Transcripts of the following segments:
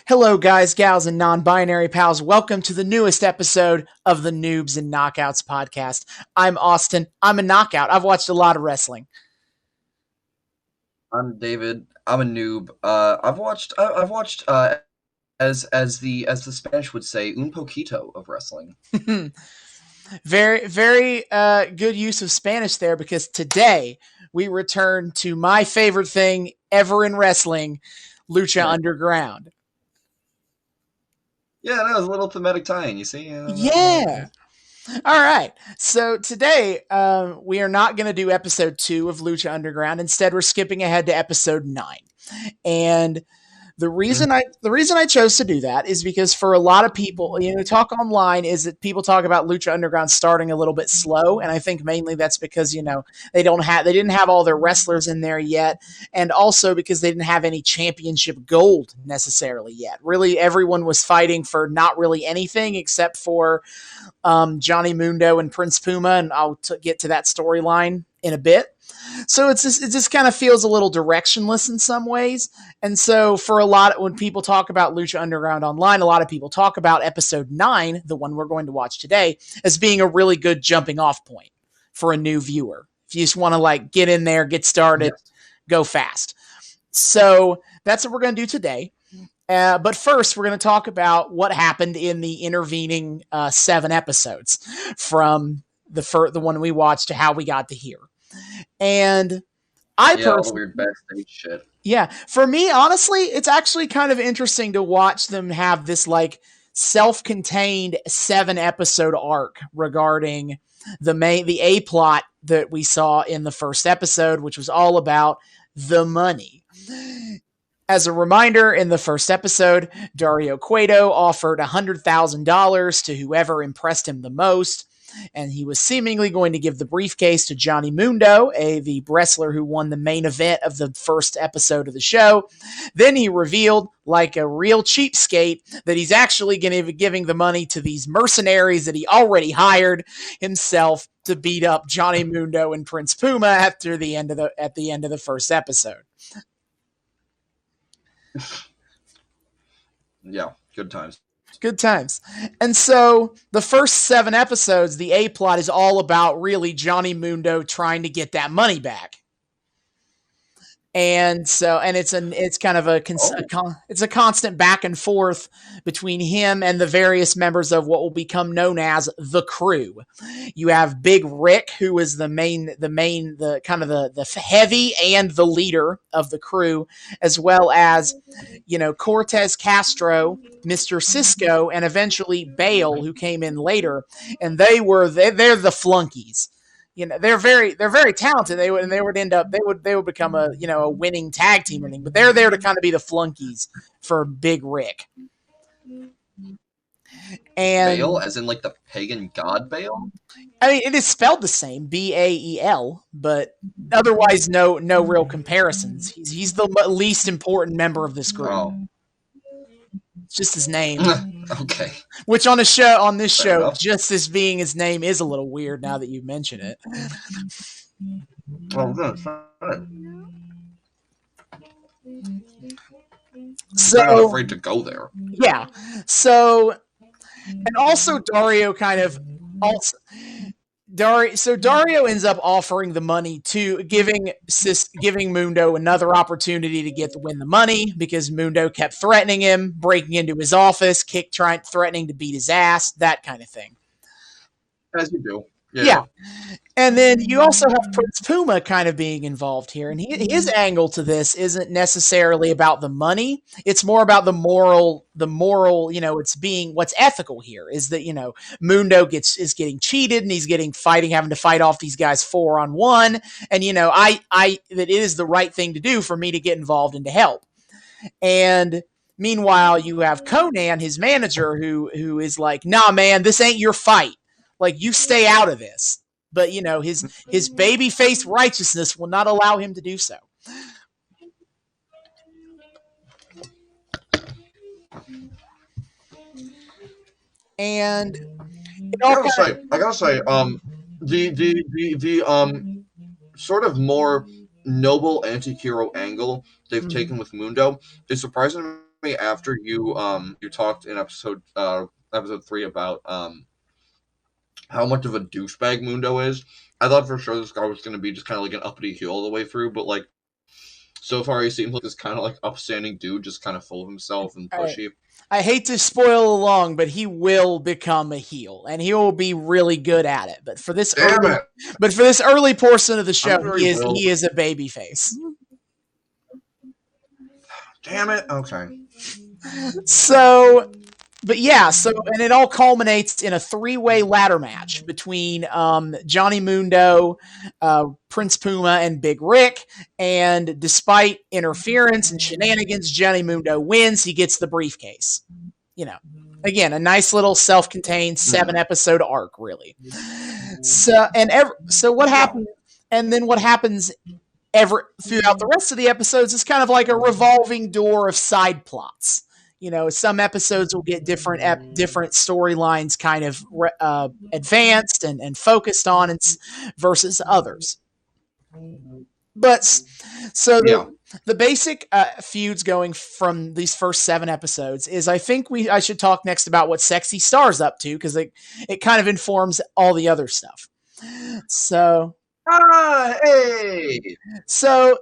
Hello, guys, gals, and non-binary pals. Welcome to the newest episode of the Noobs and Knockouts Podcast. I'm Austin. I'm a knockout. I've watched a lot of wrestling. I'm David. I'm a noob. I've watched as the Spanish would say, un poquito of wrestling. Very, very good use of Spanish there, because today we return to my favorite thing ever in wrestling, Lucha Underground. Yeah, that was a little thematic tie-in, you see? Yeah. All right. So today we are not going to do episode 2 of Lucha Underground. Instead, we're skipping ahead to episode 9. And the reason I chose to do that is because for a lot of people, talk online is that people talk about Lucha Underground starting a little bit slow, and I think mainly that's because they didn't have all their wrestlers in there yet, and also because they didn't have any championship gold necessarily yet. Really, everyone was fighting for not really anything except for Johnny Mundo and Prince Puma, and I'll get to that storyline in a bit. So it just kind of feels a little directionless in some ways. And so when people talk about Lucha Underground online, a lot of people talk about episode 9, the one we're going to watch today, as being a really good jumping off point for a new viewer. If you just want to get in there, get started, go fast. So that's what we're going to do today. But first, we're going to talk about what happened in the intervening 7 episodes from the one we watched to how we got to here. And I personally, all the weird backstage shit. Yeah, for me, honestly, it's actually kind of interesting to watch them have this self-contained 7-episode arc regarding the A plot that we saw in the first episode, which was all about the money. As a reminder, in the first episode, Dario Cueto offered $100,000 to whoever impressed him the most, and he was seemingly going to give the briefcase to Johnny Mundo, the wrestler who won the main event of the first episode of the show. Then he revealed, like a real cheapskate, that he's actually going to be giving the money to these mercenaries that he already hired himself to beat up Johnny Mundo and Prince Puma at the end of the first episode. Yeah, good times. Good times. And so the first 7 episodes, the A plot is all about really Johnny Mundo trying to get that money back. And it's kind of it's a constant back and forth between him and the various members of what will become known as the crew. You have Big Rick, who is the heavy and the leader of the crew, as well as Cortez Castro, Mr. Cisco, and eventually Bale, who came in later, and they're the flunkies. They're very talented. They would become a winning tag team or anything, but they're there to kind of be the flunkies for Big Rick. And Baal, as in the pagan god Baal? I mean, it is spelled the same, Bael, but otherwise no real comparisons. He's the least important member of this group. Oh. It's just his name. Okay. Which on this show, just this being his name is a little weird now that you mention it. Well, that's fine. So, I'm not afraid to go there. Yeah. So, and also Dario Dario ends up offering the money to giving Mundo another opportunity to win the money, because Mundo kept threatening him, breaking into his office, threatening to beat his ass, that kind of thing. As you do. Yeah. And then you also have Prince Puma kind of being involved here, and his angle to this isn't necessarily about the money. It's more about the moral, it's being what's ethical here is that, Mundo is getting cheated and he's having to fight off these guys 4-on-1. And, that it is the right thing to do for me to get involved and to help. And meanwhile, you have Conan, his manager, who is like, nah, man, this ain't your fight. You stay out of this. But, his baby-faced righteousness will not allow him to do so. And I gotta say, the sort of more noble anti-hero angle they've taken with Mundo is surprisingly me after you talked in episode 3 about how much of a douchebag Mundo is. I thought for sure this guy was going to be just kind of like an uppity heel all the way through, but like so far he seems like this kind of like upstanding dude, just kind of full of himself and pushy. I hate to spoil along, but he will become a heel, and he will be really good at it. But for this early portion of the show, he is a babyface. Damn it! Okay. So, but yeah, and it all culminates in a 3-way ladder match between Johnny Mundo, Prince Puma, and Big Rick. And despite interference and shenanigans, Johnny Mundo wins. He gets the briefcase. You know, again, a nice little self-contained 7-episode arc, really. So what happened? And then what happens throughout the rest of the episodes is kind of like a revolving door of side plots. You know, some episodes will get different storylines kind of advanced and focused on versus others. But so the basic feuds going from these first 7 episodes is I think I should talk next about what Sexy Star's up to, because it kind of informs all the other stuff. So So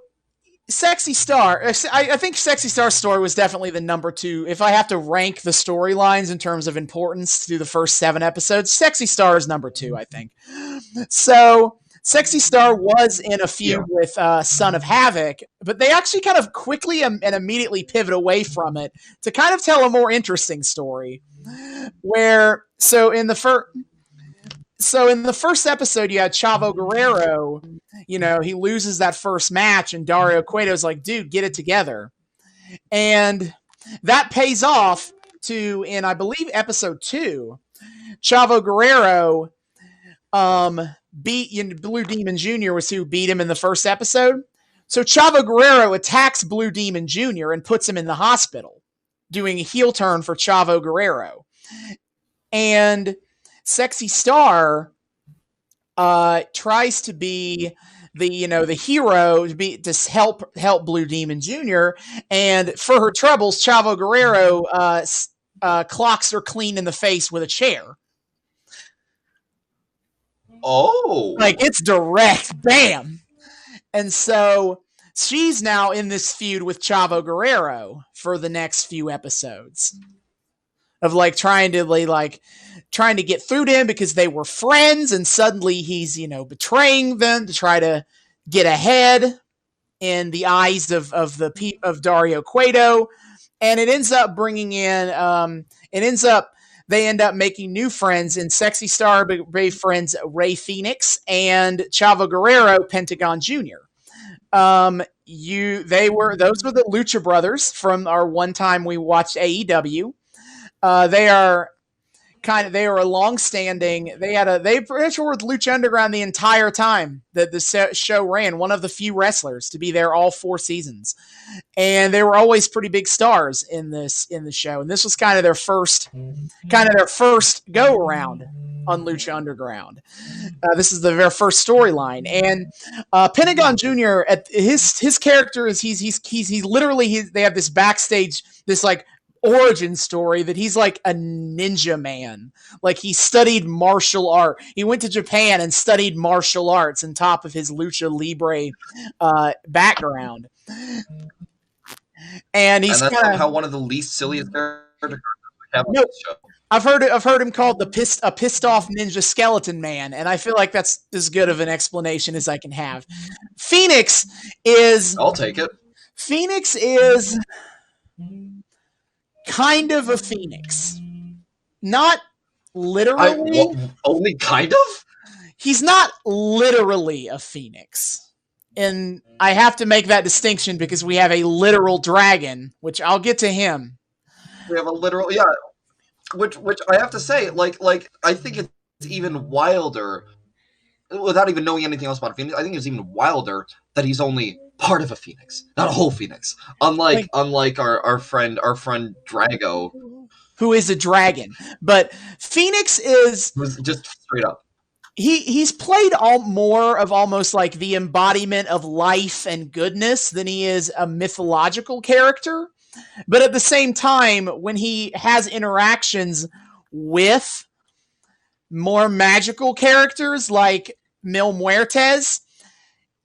Sexy Star, I think Sexy Star's story was definitely the number 2. If I have to rank the storylines in terms of importance through the first 7 episodes, Sexy Star is number 2, I think. So Sexy Star was in a feud with Son of Havoc, but they actually kind of quickly and immediately pivot away from it to kind of tell a more interesting story. In the first episode, you had Chavo Guerrero. You know, he loses that first match, and Dario Cueto's like, dude, get it together. And that pays off in, I believe, episode 2, Chavo Guerrero beat Blue Demon Jr. was who beat him in the first episode. So Chavo Guerrero attacks Blue Demon Jr. and puts him in the hospital, doing a heel turn for Chavo Guerrero. And Sexy Star tries to be the hero to help Blue Demon Jr. And for her troubles, Chavo Guerrero clocks her clean in the face with a chair. Oh, like it's direct, bam. And so she's now in this feud with Chavo Guerrero for the next few episodes of trying to get through to him because they were friends, and suddenly he's betraying them to try to get ahead in the eyes of Dario Cueto, and it ends up bringing in they end up making new friends in Sexy Star Brave friends Ray Fenix and Chavo Guerrero Pentagon Jr. Those were the Lucha Brothers from our one time we watched AEW. They are a long-standing. They pretty much were with Lucha Underground the entire time that the show ran. One of the few wrestlers to be there all 4 seasons, and they were always pretty big stars in the show. And this was kind of their first go around on Lucha Underground. This is their first storyline, and Pentagon Jr. at his character is they have this backstage origin story that he's like a ninja man. Like he studied martial art. He went to Japan and studied martial arts on top of his lucha libre background. And he's that's somehow one of the least silliest characters we have on this show. I've heard him called a pissed off ninja skeleton man, and I feel like that's as good of an explanation as I can have. Fenix is. I'll take it. Fenix is kind of a phoenix. Not literally. Only kind of? He's not literally a phoenix. And I have to make that distinction because we have a literal dragon, which I'll get to him. We have a literal, yeah. Which I have to say, I think it's even wilder, without even knowing anything else about a phoenix, I think it's even wilder that he's only part of a phoenix, not a whole phoenix. Unlike our friend Drago, who is a dragon. But Fenix was just straight up. He's played more of almost like the embodiment of life and goodness than he is a mythological character. But at the same time, when he has interactions with more magical characters like Mil Muertes,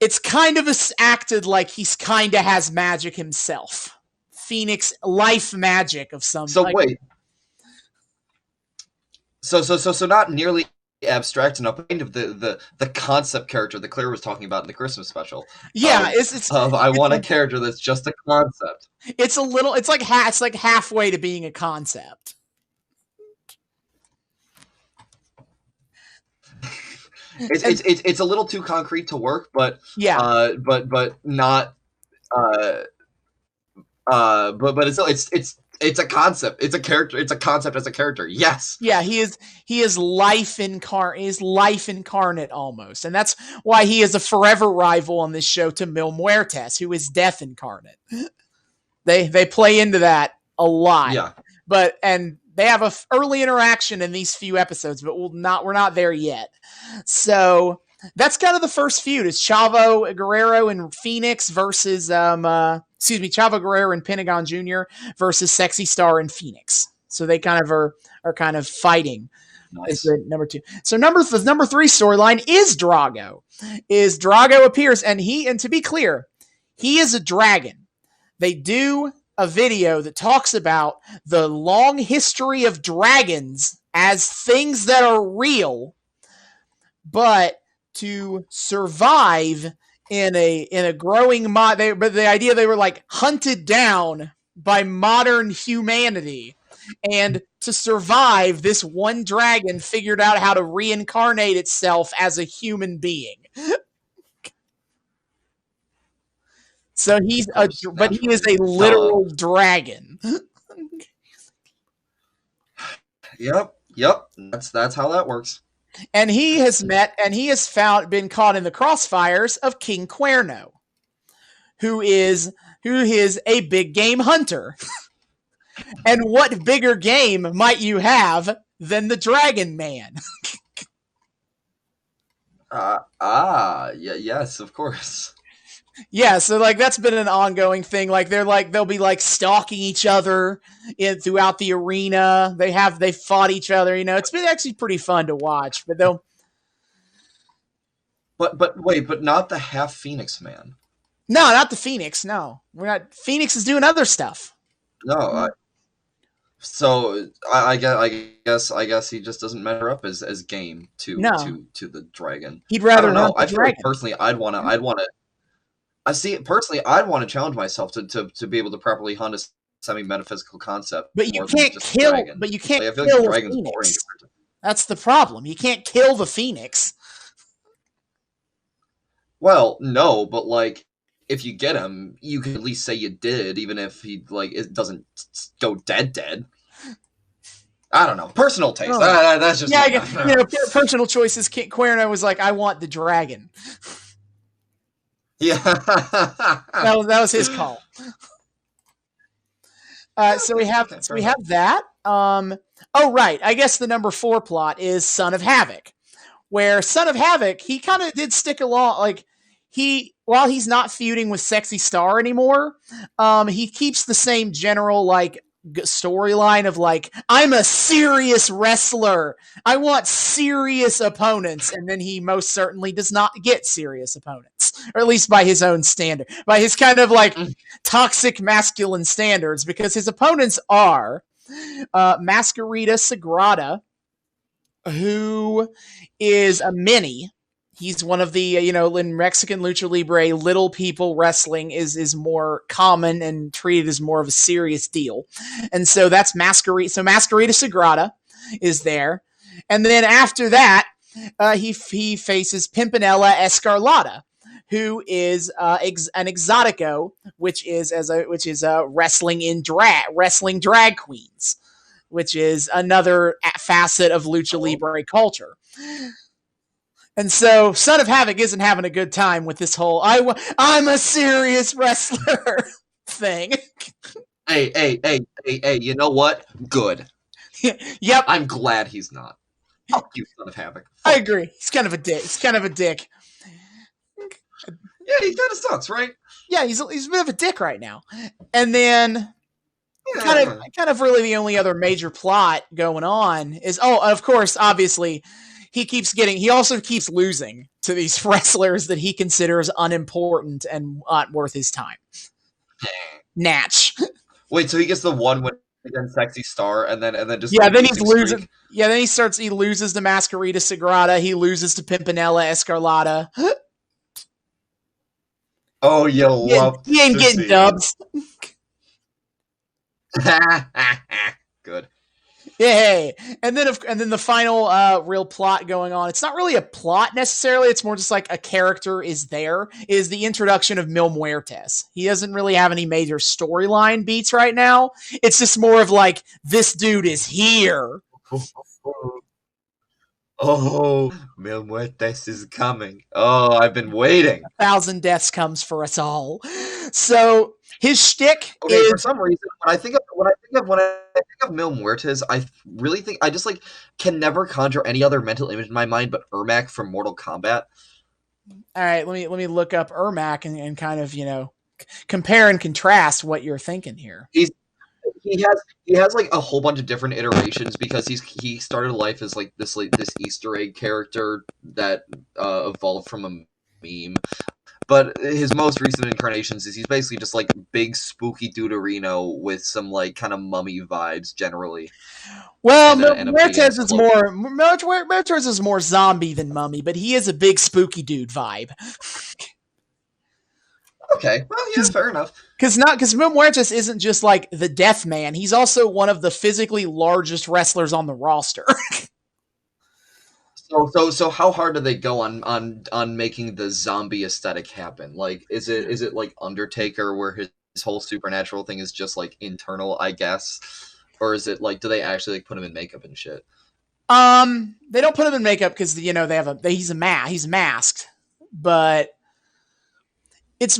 it's kind of acted like he's kind of has magic himself. Fenix life magic of some. So wait. So not nearly abstract enough. Kind of the concept character that Claire was talking about in the Christmas special. Yeah, it's I want a character that's just a concept. It's like halfway to being a concept. It's a little too concrete to work, but yeah, but not but it's a concept. It's a character. It's a concept as a character. Yes. Yeah, he is life incarnate almost, and that's why he is a forever rival on this show to Mil Muertes, who is death incarnate. They play into that a lot. Yeah. And they have a early interaction in these few episodes, but we're not there yet. So that's kind of the first feud. It's Chavo Guerrero and Fenix versus Chavo Guerrero and Pentagon Jr. versus Sexy Star and Fenix. So they kind of are kind of fighting. Nice. Is the number 2. So the number 3 storyline is Drago. Drago appears, and to be clear, he is a dragon. They do a video that talks about the long history of dragons as things that are real, but to survive in a growing but the idea they were like hunted down by modern humanity, and to survive, this one dragon figured out how to reincarnate itself as a human being. So he is a literal dragon. Yep. That's how that works. And he has been caught in the crossfires of King Cuerno, who is a big game hunter. And what bigger game might you have than the Dragon Man? Yes, of course. Yeah, so like that's been an ongoing thing. Like they'll be like stalking each other throughout the arena. They fought each other. It's been actually pretty fun to watch. But they'll. But wait, but not the half Phoenix man. No, not the Phoenix. No, we're not. Phoenix is doing other stuff. No, I guess he just doesn't measure up as game to the dragon. He'd rather know. I feel like personally, I'd want to. I see. Personally, I'd want to challenge myself to be able to properly hunt a semi-metaphysical concept. But you can't kill. But you can't kill the Phoenix. That's the problem. You can't kill the Phoenix. Well, no, but like if you get him, you can at least say you did, even if he it doesn't go dead. I don't know. Personal taste. Oh. That's just personal choices. Cuerno was like, I want the dragon. Yeah, that was his call. So we have that. Oh right, I guess the number 4 plot is Son of Havoc, where Son of Havoc, he kind of did stick along. Like while he's not feuding with Sexy Star anymore, he keeps the same general like storyline of like, I'm a serious wrestler. I want serious opponents. And then he most certainly does not get serious opponents, or at least by his own standard, by his kind of like toxic masculine standards, because his opponents are Masquerita Sagrada, who is a mini. He's one of the, in Mexican Lucha Libre, little people wrestling is more common and treated as more of a serious deal. And so that's Masquerita. So Masquerita Sagrada is there. And then after that, he faces Pimpinella Escarlata, who is an exotico, which is wrestling drag queens, which is another facet of Lucha Libre culture. And so Son of Havoc isn't having a good time with this whole I'm a serious wrestler thing. Hey, you know what? Good. Yep. I'm glad he's not. Fuck you, Son of Havoc. I agree. He's kind of a dick. Yeah, he kind of sucks, right? Yeah, he's a bit of a dick right now. And then kind of really the only other major plot going on is, of course, obviously, he also keeps losing to these wrestlers that he considers unimportant and not worth his time. Natch. Wait, so he gets the one win against Sexy Star, and then just then he's losing. Streak? Yeah, then he loses to Masquerita Sagrada. He loses to Pimpinella Escarlata. Oh, you love. He ain't getting dubs. Good. Yeah, and then the final real plot going on. It's not really a plot necessarily. It's more just like a character is there. Is the introduction of Mil Muertes. He doesn't really have any major storyline beats right now. It's just more of like, this dude is here. Oh, Mil Muertes is coming. Oh, I've been waiting. 1,000 deaths comes for us all. So his shtick is, for some reason, when I think of Mil Muertes, I really think I just like can never conjure any other mental image in my mind but Ermac from Mortal Kombat. All right, let me look up Ermac and kind of, compare and contrast what you're thinking here. He has like a whole bunch of different iterations because he started life as like this Easter egg character that evolved from a meme. But his most recent incarnations is he's basically just like big spooky Deuterino with some like kind of mummy vibes generally. Well, Muertes is more zombie than mummy, but he is a big spooky dude vibe. Okay, well, yeah, fair enough. Because Mil Muertes isn't just like the Death Man; he's also one of the physically largest wrestlers on the roster. So how hard do they go on making the zombie aesthetic happen? Like, is it like Undertaker, where his whole supernatural thing is just like internal, I guess, or is it like, do they actually like put him in makeup and shit? They don't put him in makeup because he's masked, but it's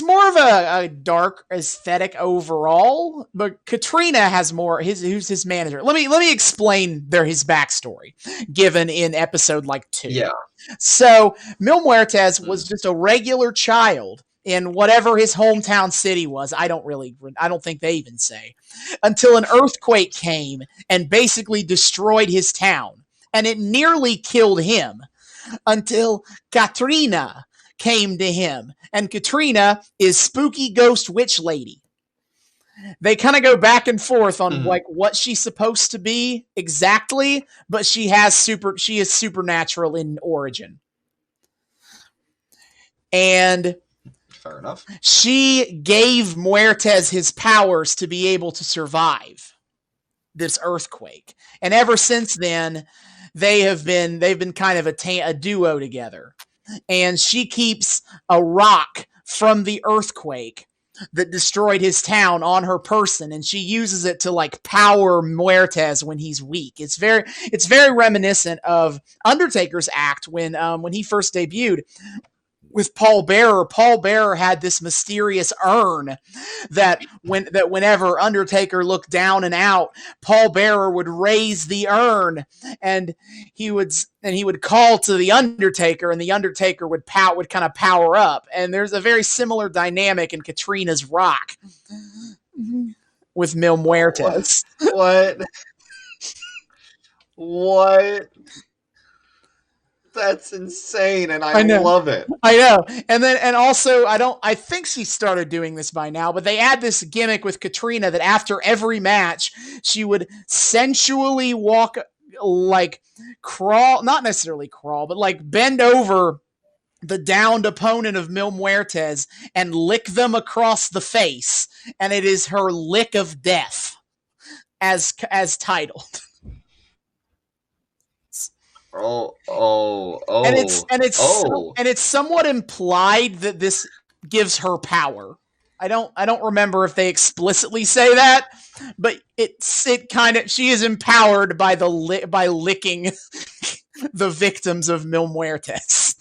more of a dark aesthetic overall, but Katrina has more. Who's his manager? Let me explain his backstory, given in episode 2. Yeah. So Mil Muertes was just a regular child in whatever his hometown city was. I don't think they even say, until an earthquake came and basically destroyed his town, and it nearly killed him until Katrina came to him, and Katrina is spooky ghost witch lady. They kind of go back and forth on like what she's supposed to be exactly, but she is supernatural in origin. And fair enough. She gave Muertes his powers to be able to survive this earthquake. And ever since then, they've been kind of a duo together. And she keeps a rock from the earthquake that destroyed his town on her person, and she uses it to like power Muertes when he's weak. It's very reminiscent of Undertaker's act when he first debuted with Paul Bearer. Paul Bearer had this mysterious urn that whenever Undertaker looked down and out, Paul Bearer would raise the urn and he would call to the Undertaker, and the Undertaker would kind of power up. And there's a very similar dynamic in Katrina's Rock with Mil Muertes. What? That's insane, and I love it. I know. And also, I think she started doing this by now, but they add this gimmick with Katrina that after every match, she would sensually walk, like crawl, not necessarily crawl, but like bend over the downed opponent of Mil Muertes and lick them across the face. And it is her lick of death as titled. And it's somewhat implied that this gives her power. I don't remember if they explicitly say that, but she is empowered by licking the victims of Mil Muertes.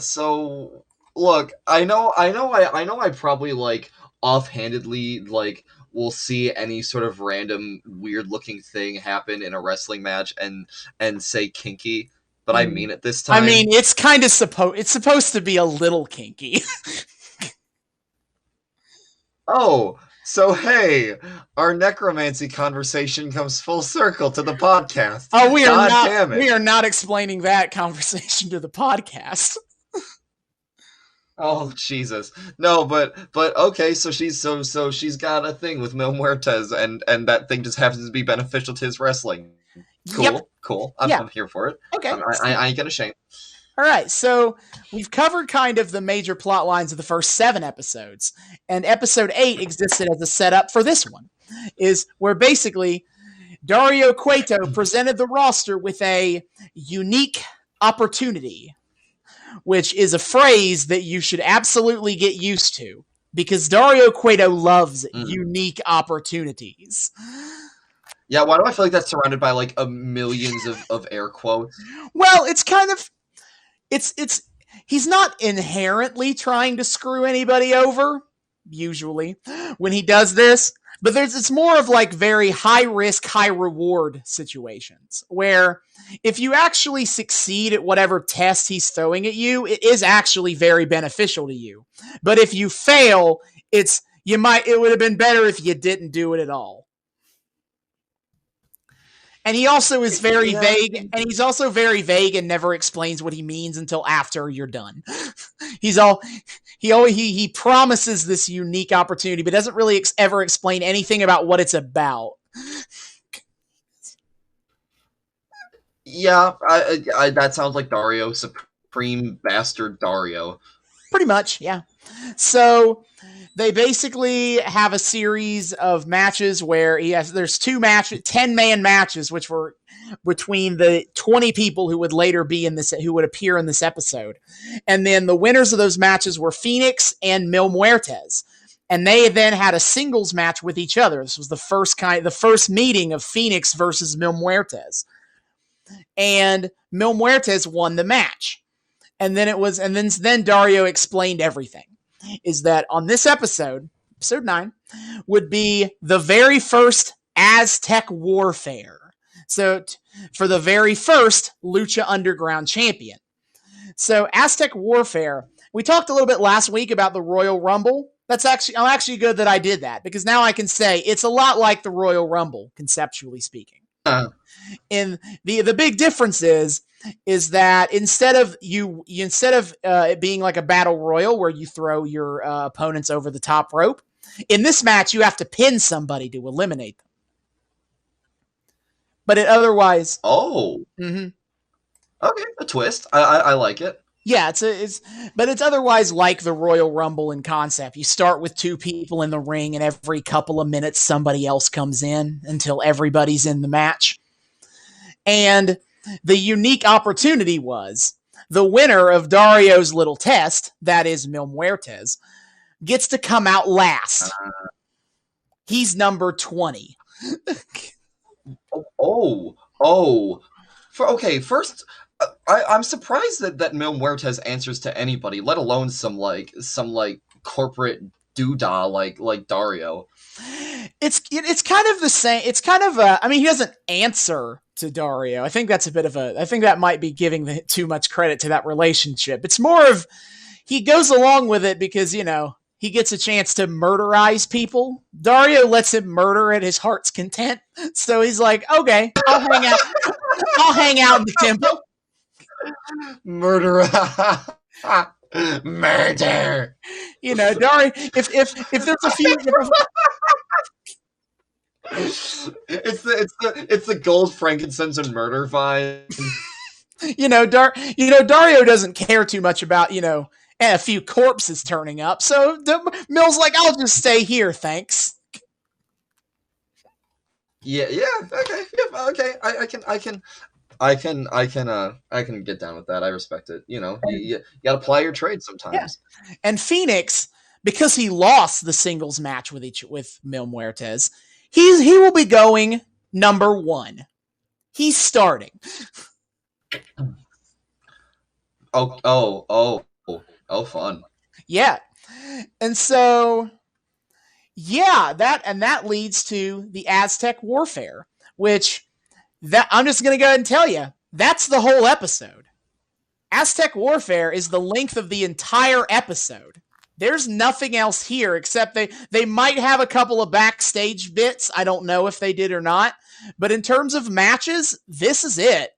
So look, I know I probably like offhandedly like will see any sort of random weird looking thing happen in a wrestling match and say kinky, but I mean it this I time. mean, it's kind of supposed to be a little kinky. Oh, so hey, our necromancy conversation comes full circle to the podcast. Oh, we are not. Damn it. We are not explaining that conversation to the podcast. Oh Jesus! No, but okay. So she's got a thing with Mil Muertes, and that thing just happens to be beneficial to his wrestling. Cool, yep. Cool. I'm here for it. Okay, I ain't gonna shame. All right, so we've covered kind of the major plot lines of the first 7 episodes, and episode 8 existed as a setup for this one, is where basically Dario Cueto presented the roster with a unique opportunity, which is a phrase that you should absolutely get used to, because Dario Cueto loves unique opportunities. Yeah, why do I feel like that's surrounded by like millions of air quotes? Well, it's kind of... He's not inherently trying to screw anybody over, usually, when he does this, but it's more of like very high risk, high reward situations where if you actually succeed at whatever test he's throwing at you, it is actually very beneficial to you. But if you fail, it would have been better if you didn't do it at all. And he also is very vague, and he's also very vague and never explains what he means until after you're done. He promises this unique opportunity, but doesn't really ever explain anything about what it's about. Yeah, I that sounds like Dario, Supreme Bastard Dario. Pretty much, yeah. So they basically have a series of matches where there's 2 matches, 10-man matches, which were between the 20 people who would later be who would appear in this episode. And then the winners of those matches were Fenix and Mil Muertes. And they then had a singles match with each other. This was the first meeting of Fenix versus Mil Muertes. And Mil Muertes won the match. And then Dario explained everything. Is that on this episode 9, would be the very first Aztec Warfare. So for the very first Lucha Underground champion. So Aztec Warfare, we talked a little bit last week about the Royal Rumble. I'm actually good that I did that, because now I can say it's a lot like the Royal Rumble, conceptually speaking. And the big difference is that instead of it being like a battle royal where you throw your opponents over the top rope, in this match you have to pin somebody to eliminate them. But it otherwise... Oh. Mm-hmm. Okay, a twist. I like it. Yeah, but it's otherwise like the Royal Rumble in concept. You start with 2 people in the ring, and every couple of minutes somebody else comes in until everybody's in the match. And the unique opportunity was the winner of Dario's little test, that is Mil Muertes, gets to come out last. He's number 20. First, I'm surprised that Mil Muertes answers to anybody, let alone some corporate doodah like Dario. It's kind of the same. It's kind of he doesn't answer to Dario. I think that might be giving too much credit to that relationship. It's more of he goes along with it because, he gets a chance to murderize people. Dario lets him murder at his heart's content. So he's like, okay, I'll hang out in the temple. Murder. Murder. Dario, if there's a few... It's the gold, frankincense, and murder vibe. Dario doesn't care too much about, a few corpses turning up. So Mil's like, I'll just stay here, thanks. Yeah, okay, yeah, okay. I can get down with that. I respect it. You gotta ply your trade sometimes. Yeah. And Fenix, because he lost the singles match with Mil Muertes, he will be going number 1. He's starting. Oh, fun. Yeah. And so, yeah, that leads to the Aztec Warfare, which I'm just going to go ahead and tell you, That's the whole episode. Aztec Warfare is the length of the entire episode. There's nothing else here except they might have a couple of backstage bits. I don't know if they did or not. But in terms of matches, this is it.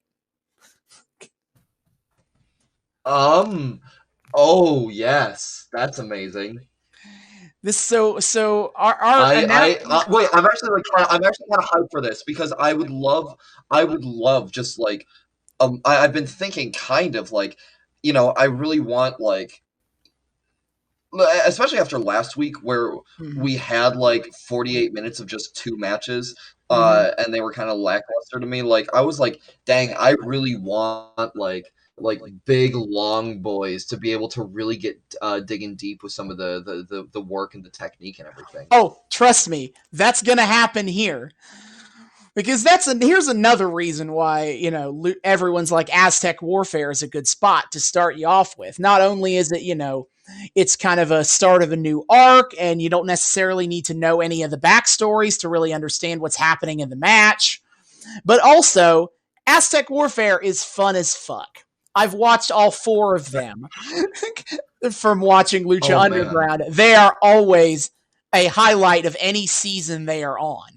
Oh yes, that's amazing. This so our wait. I'm actually kind of hyped for this because I would love just like I've been thinking kind of like, you know, I really want like, especially after last week where we had like 48 minutes of just 2 matches, and they were kind of lackluster to me. Like I was like, dang, I really want like big long boys to be able to really get digging deep with some of the work and the technique and everything. Oh, trust me, that's gonna happen here. Because here's another reason why, you know, everyone's like Aztec Warfare is a good spot to start you off with. Not only is it, you know, it's kind of a start of a new arc, and you don't necessarily need to know any of the backstories to really understand what's happening in the match, but also Aztec Warfare is fun as fuck. I've watched all 4 of them from watching Lucha Underground. Man. They are always a highlight of any season they are on.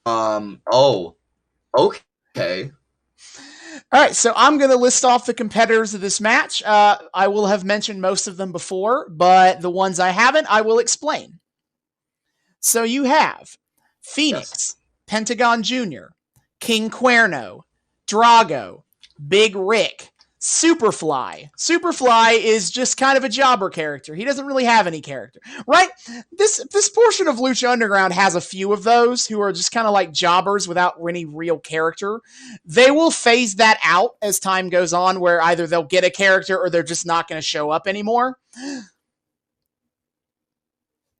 Oh, okay. All right, so I'm going to list off the competitors of this match. I will have mentioned most of them before, but the ones I haven't, I will explain. So you have Fenix, Pentagon Jr., King Cuerno, Drago, Big Rick, Superfly. Superfly is just kind of a jobber character. He doesn't really have any character, right? This portion of Lucha Underground has a few of those who are just kind of like jobbers without any real character. They will phase that out as time goes on, where either they'll get a character or they're just not going to show up anymore.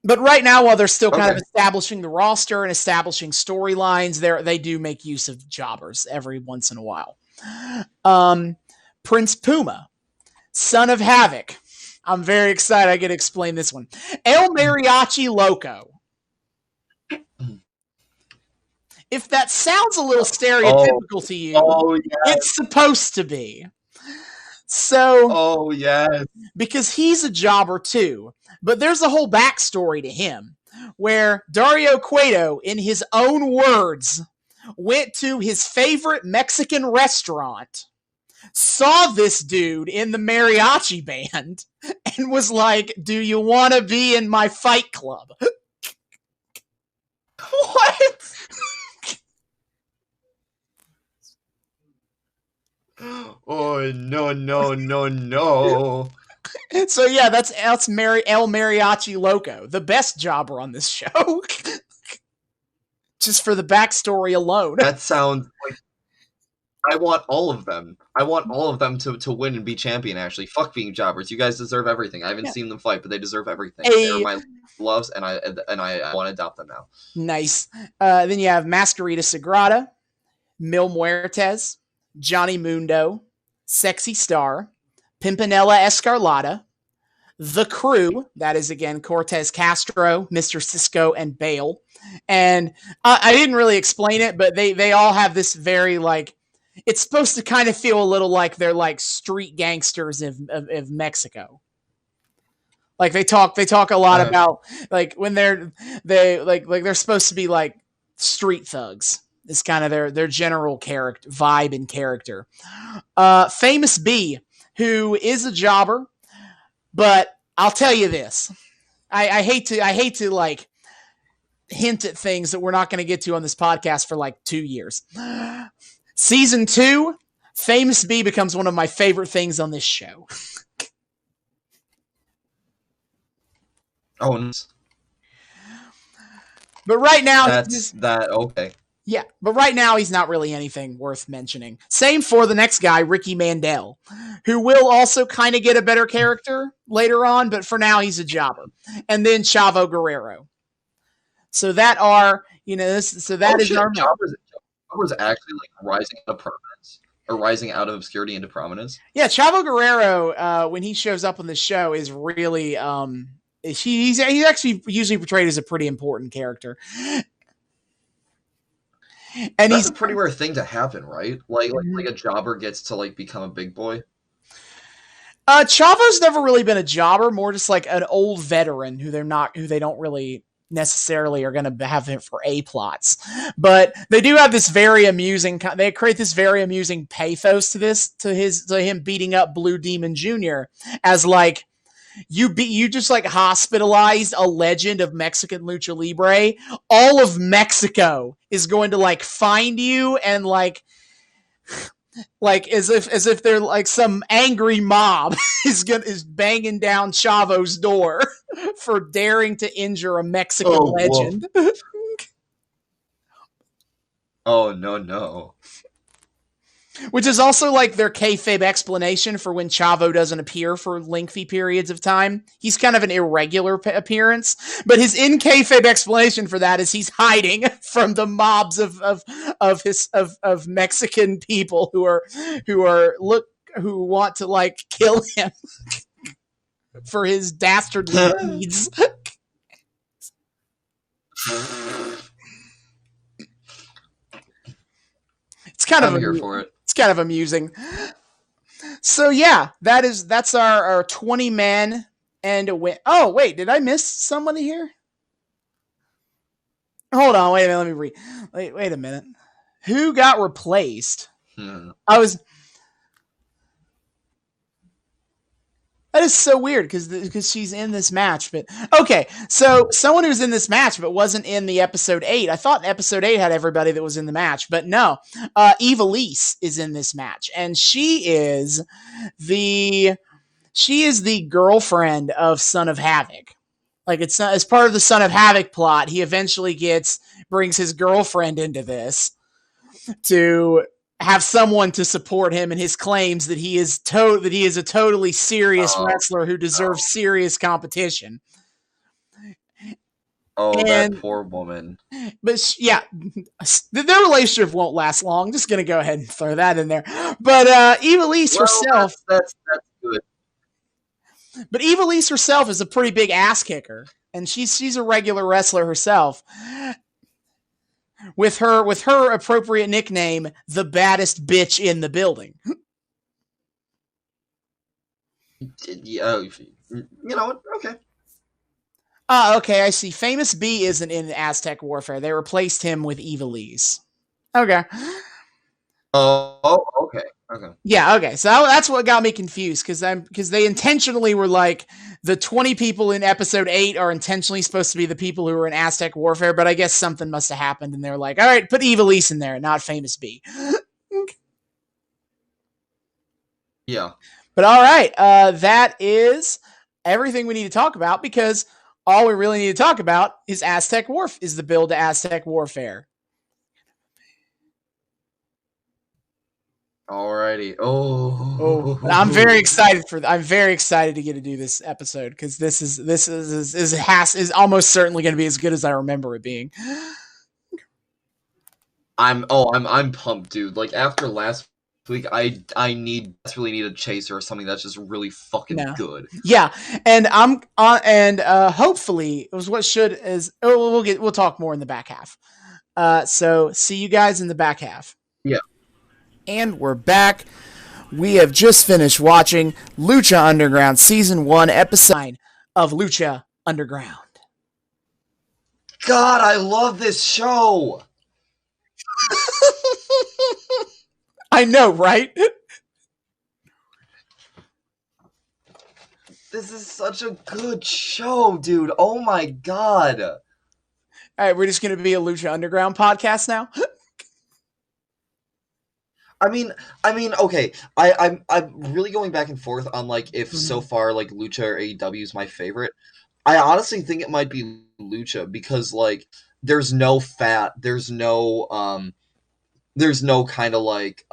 But right now, while they're still kind of establishing the roster and establishing storylines, they do make use of jobbers every once in a while. Prince Puma, Son of Havoc. I'm very excited I get to explain this one. El Mariachi Loco. If that sounds a little stereotypical to you, it's supposed to be. So, because he's a jobber too, but there's a whole backstory to him where Dario Cueto, in his own words, went to his favorite Mexican restaurant, saw this dude in the mariachi band, and was like, "Do you want to be in my fight club?" What? Oh, no. So yeah, that's El Mariachi Loco, the best jobber on this show. Just for the backstory alone. That sounds like I want all of them. I want all of them to win and be champion, actually. Fuck being jobbers. You guys deserve everything. I haven't seen them fight, but they deserve everything. They're my loves, and I want to adopt them now. Nice. Then you have Masquerita Sagrada, Mil Muertes, Johnny Mundo, Sexy Star, Pimpinella Escarlata, The Crew, that is again Cortez Castro, Mr. Cisco, and Bale. And I didn't really explain it, but they all have this very like, it's supposed to kind of feel a little like they're like street gangsters of Mexico. Like they talk a lot about like when they're supposed to be like street thugs. It's kind of their general character vibe and character. Famous B, who is a jobber, but I'll tell you this. I hate to like hint at things that we're not going to get to on this podcast for like 2 years. Season 2, Famous B becomes one of my favorite things on this show. Oh, nice. But right now, okay. Yeah, but right now he's not really anything worth mentioning. Same for the next guy, Ricky Mandel, who will also kind of get a better character later on, but for now he's a jobber. And then Chavo Guerrero. So that are, is our Jobber's actually like rising out of prominence or rising out of obscurity into prominence. Yeah, Chavo Guerrero, when he shows up on the show, is really he's actually usually portrayed as a pretty important character. And That's he's a pretty rare thing to happen, right? Like a jobber gets to like become a big boy. Chavo's never really been a jobber, more just like an old veteran who they don't really necessarily are going to have him for A plots. But they do have this very amusing, they create this very amusing pathos to him beating up Blue Demon Jr. as like, you just like hospitalized a legend of Mexican lucha libre. All of Mexico is going to like find you and like as if they're like some angry mob is banging down Chavo's door for daring to injure a Mexican legend. Oh no. Which is also like their kayfabe explanation for when Chavo doesn't appear for lengthy periods of time. He's kind of an irregular appearance, but his in kayfabe explanation for that is he's hiding from the mobs of Mexican people who want to like kill him for his dastardly deeds. I'm here for it. It's kind of amusing. So yeah, that's our 20 men and a win. Oh wait, did I miss somebody here? Hold on, wait a minute. Let me read. Wait a minute. Who got replaced? That is so weird because she's in this match. But okay, so someone who's in this match but wasn't in the episode 8. I thought episode 8 had everybody that was in the match, but no. Evilise is in this match, and she is the girlfriend of Son of Havoc. Like it's as part of the Son of Havoc plot, he eventually brings his girlfriend into this to have someone to support him in his claims that he is a totally serious wrestler who deserves serious competition. That poor woman. But yeah, their relationship won't last long. Just gonna go ahead and throw that in there. But Evilise herself, that's good. But Evilise herself is a pretty big ass kicker, and she's a regular wrestler herself. With her appropriate nickname, the baddest bitch in the building. You know what? Okay. Okay, I see. Famous B isn't in Aztec Warfare. They replaced him with Evilise. Okay. Oh, okay. Okay. Yeah, okay. So that's what got me confused because they intentionally were like the 20 people in episode 8 are intentionally supposed to be the people who were in Aztec Warfare, but I guess something must have happened and they're like, all right, put Evilise in there, not Famous B. Yeah. But all right, that is everything we need to talk about because all we really need to talk about is the build to Aztec Warfare. Alrighty. I'm very excited to get to do this episode because this is almost certainly going to be as good as I remember it being. I'm pumped, dude. Like after last week, I desperately need a chaser or something that's just really fucking good. Yeah, and hopefully it was we'll talk more in the back half. So see you guys in the back half. Yeah. And we're back. We have just finished watching Lucha Underground Season 1, Episode 9 of Lucha Underground. God, I love this show! I know, right? This is such a good show, dude. Oh my god. All right, we're just going to be a Lucha Underground podcast now? I mean, okay. I'm really going back and forth on like if so far like Lucha or AEW is my favorite. I honestly think it might be Lucha because like there's no fat, there's no kind of like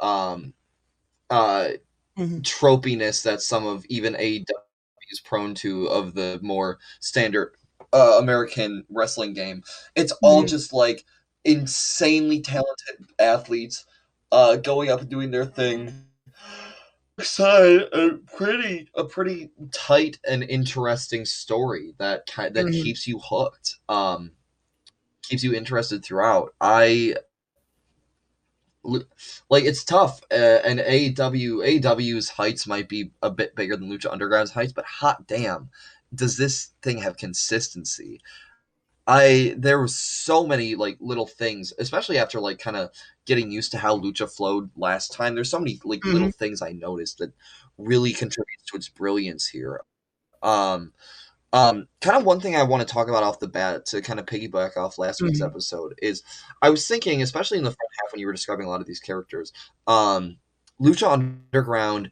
tropiness that some of even AEW is prone to of the more standard American wrestling game. It's all just like insanely talented athletes going up and doing their thing. So a pretty tight and interesting story that keeps you hooked, keeps you interested throughout. I like it's tough. And AEW's heights might be a bit bigger than Lucha Underground's heights, but hot damn, does this thing have consistency? There was so many like little things, especially after like kind of getting used to how Lucha flowed last time. There's so many like Mm-hmm. little things I noticed that really contributes to its brilliance here. Um, kind of one thing I want to talk about off the bat to kind of piggyback off last week's Mm-hmm. episode is I was thinking, especially in the front half when you were describing a lot of these characters, Lucha Underground,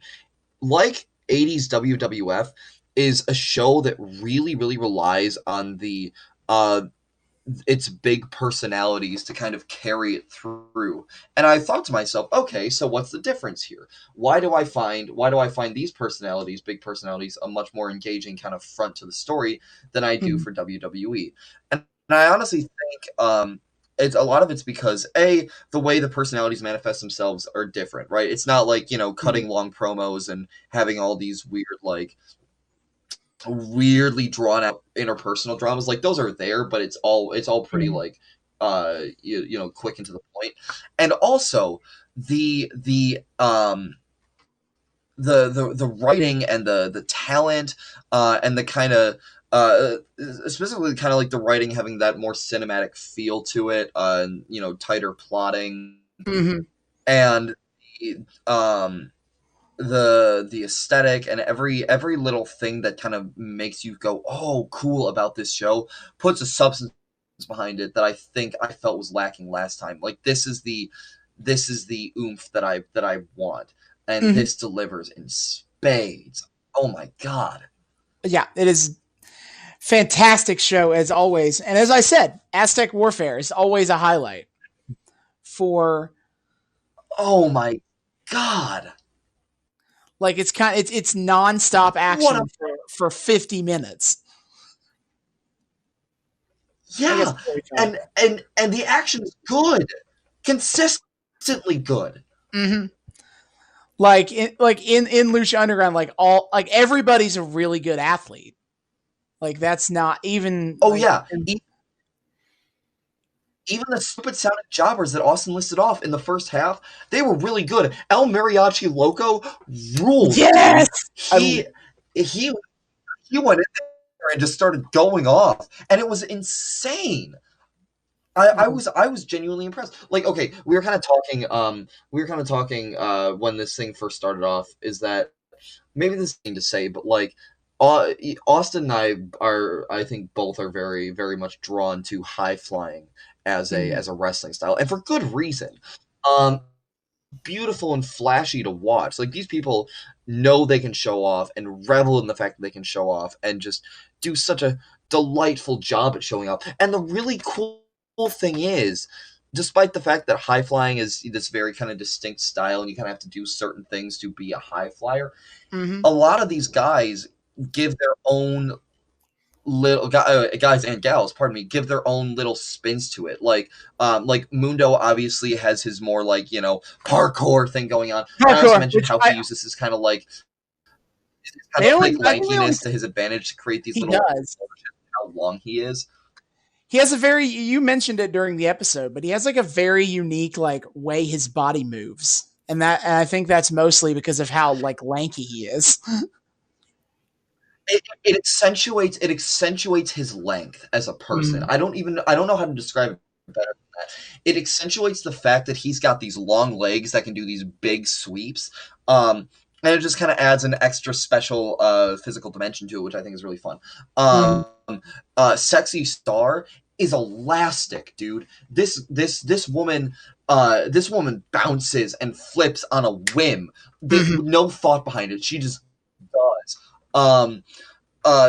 like 80s WWF, is a show that really, really relies on the uh, its big personalities to kind of carry it through. And I thought to myself, okay, so what's the difference here? Why do I find these personalities, big personalities, a much more engaging kind of front to the story than I do Mm-hmm. for WWE? And I honestly think it's a lot of it's because the way the personalities manifest themselves are different, right? It's not like, cutting long promos and having all these weird like weirdly drawn out interpersonal dramas. Like those are there, but it's all pretty Mm-hmm. like quick and to the point. And also the writing and the talent and the kind of specifically kind of like the writing having that more cinematic feel to it, and tighter plotting Mm-hmm. and um the aesthetic and every little thing that kind of makes you go, oh, cool, about this show, puts a substance behind it that I think I felt was lacking last time. Like this is the oomph that I want, and Mm-hmm. this delivers in spades. Oh my god. Yeah, it is fantastic show as always. And as I said, Aztec Warfare is always a highlight for Oh my god. like it's nonstop What a action for 50 minutes. I guess yeah. 45. And the action is good. Consistently good. Mm-hmm. Like in Lucha Underground, like everybody's a really good athlete. Like that's not even Oh like yeah. Even the stupid sounding jobbers that Austin listed off in the first half, they were really good. El Mariachi Loco ruled, yes. dude. I He he went in there and just started going off, and it was insane. I was genuinely impressed. Like, okay, we were kind of talking when this thing first started off, is that maybe this thing to say, but like Austin and I are, I think, both are very, very much drawn to high flying as a Mhm. as a wrestling style, and for good reason. Um, Beautiful and flashy to watch. Like these people know they can show off and revel in the fact that they can show off and just do such a delightful job at showing off. And the really cool thing is, despite the fact that high flying is this very kind of distinct style and you kind of have to do certain things to be a high flyer, Mhm. a lot of these guys give their own little guys and gals, pardon me, give their own little spins to it. Like Mundo obviously has his more like parkour thing going on. I also Parkour, mentioned which how he uses his kind they of only like I think they only lankiness to his advantage to create these he little does. how long he is. He has a very you mentioned it during the episode, but he has like a very unique like way his body moves. And I think that's mostly because of how like lanky he is. It accentuates his length as a person. Mhm. I don't know how to describe it better than that. It accentuates the fact that he's got these long legs that can do these big sweeps. And it just kind of adds an extra special physical dimension to it, which I think is really fun. Mhm. Sexy Star is elastic, dude. This woman bounces and flips on a whim. Mhm. No thought behind it. She just does. Um,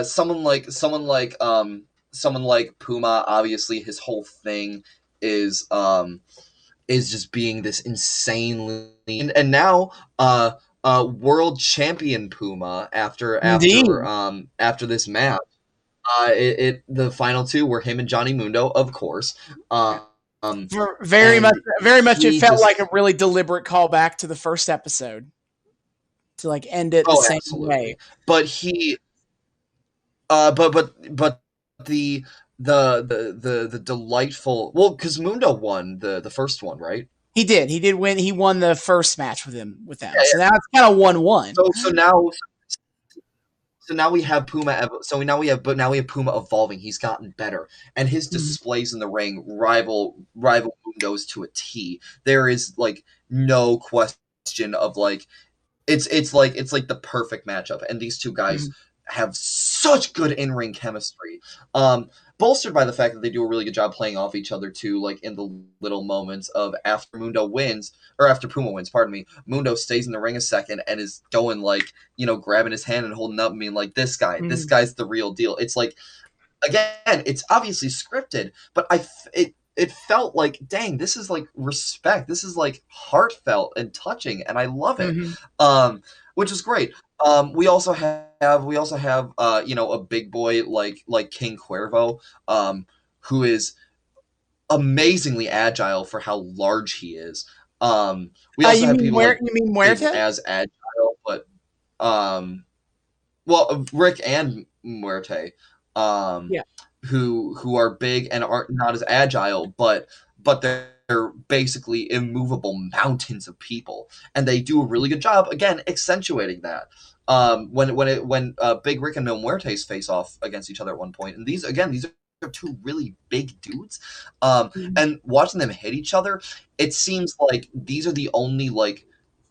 someone like Puma, obviously his whole thing is just being this insanely, and now world champion Puma after after Indeed. um after this match. The final two were him and Johnny Mundo, of course. Um and Very much it he felt like a just really deliberate callback to the first episode to like end it the oh, same way. absolutely. But he but the delightful, well, because Mundo won the first one, right? He did. He did win. He won the first match with them. Yeah, So now it's kind of 1-1. So now we have Puma. So now we have Puma evolving. He's gotten better, and his displays in the ring rival Mundo's to a T. There is like no question of like it's like the perfect matchup, and these two guys have such good in-ring chemistry. Bolstered by the fact that they do a really good job playing off each other too, like in the little moments of after Puma wins, pardon me, Mundo stays in the ring a second and is going like, grabbing his hand and holding up and being like, this guy's the real deal. It's like, again, it's obviously scripted, but it felt like, dang, this is like respect. This is like heartfelt and touching, and I love it. Which is great. We also have a big boy like King Cuervo, who is amazingly agile for how large he is. We also have people you mean Muerte? as agile, but Rick and Muerte, who are big and are not as agile, but they're basically immovable mountains of people, and they do a really good job again accentuating that. When Big Rick and Mil Muertes face off against each other at one point, and these are two really big dudes, and watching them hit each other, it seems like these are the only like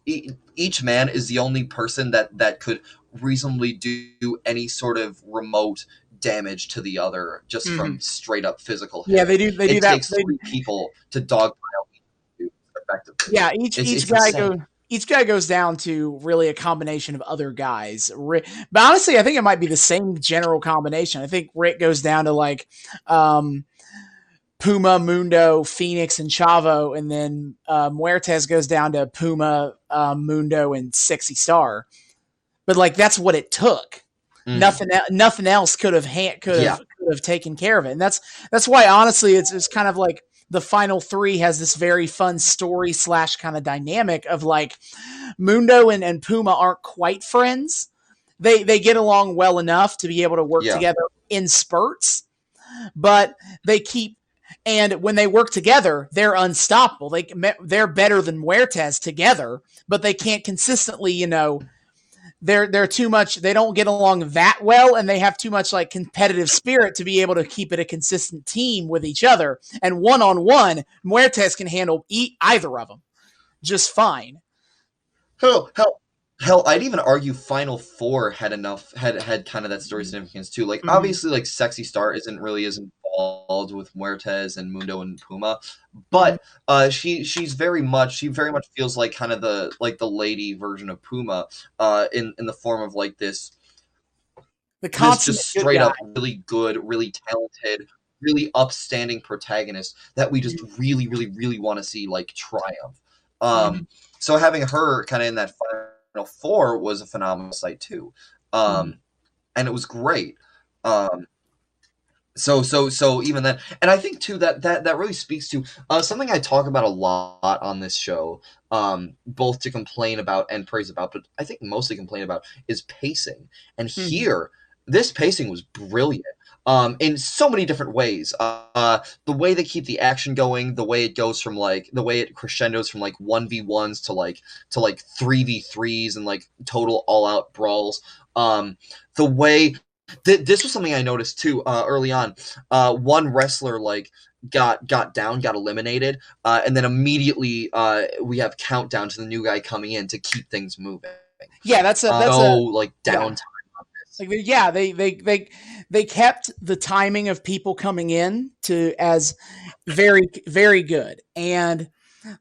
each man is the only person that could reasonably do any sort of remote damage to the other just from straight up physical hit. Yeah, they do that. It takes three people to dogpile effectively. Yeah, each guy goes down to really a combination of other guys. But honestly, I think it might be the same general combination. I think Rick goes down to like Puma, Mundo, Fenix, and Chavo, and then Muertes goes down to Puma, Mundo, and Sexy Star. But like that's what it took. Nothing else could have taken care of it, and that's why honestly it's kind of like the final three has this very fun story / kind of dynamic of like Mundo and Puma aren't quite friends. They get along well enough to be able to work together in spurts, but and when they work together, they're unstoppable. They're better than Muertes together, but they can't consistently, they're too much. They don't get along that well, and they have too much like competitive spirit to be able to keep it a consistent team with each other. And one-on-one, Muertes can handle either of them just fine. Hell, I'd even argue Final Four had kind of that story significance too. Like obviously, like Sexy Star isn't really as involved with Muertes and Mundo and Puma, but she very much feels like kind of the lady version of Puma, in the form of like this just straight up really good, really talented, really upstanding protagonist that we just really, really, really want to see like triumph. So having her kind of in that Final Four was a phenomenal sight too, and it was great. So even then, and I think too that really speaks to something I talk about a lot on this show, both to complain about and praise about, but I think mostly complain about is pacing. And here, this pacing was brilliant. In so many different ways. The way they keep the action going, the way it goes from like the way it crescendos from like 1v1s to like 3v3s and like total all-out brawls. The way this was something I noticed too early on. One wrestler like got eliminated, and then immediately we have countdown to the new guy coming in to keep things moving. Yeah, that's downtime. Yeah. They kept the timing of people coming in to as very, very good. And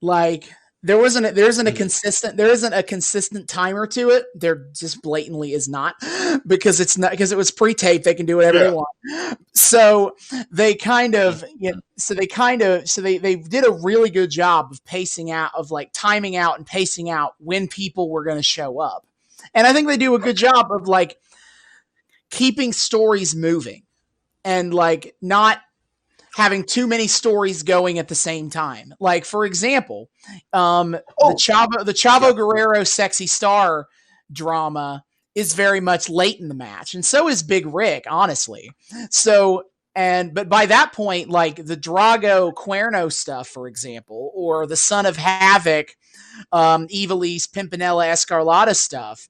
like there isn't a consistent timer to it. There just blatantly is not, because it was pre-taped. They can do whatever they want. So they did a really good job of pacing out, of like timing out and pacing out when people were going to show up. And I think they do a good job of like keeping stories moving and like not having too many stories going at the same time. Like for example, the Chavo Guerrero Sexy Star drama is very much late in the match, and so is Big Rick, honestly. So but by that point, like the Drago Cuerno stuff, for example, or the Son of Havoc, Evilise, Pimpinella, Escarlata stuff,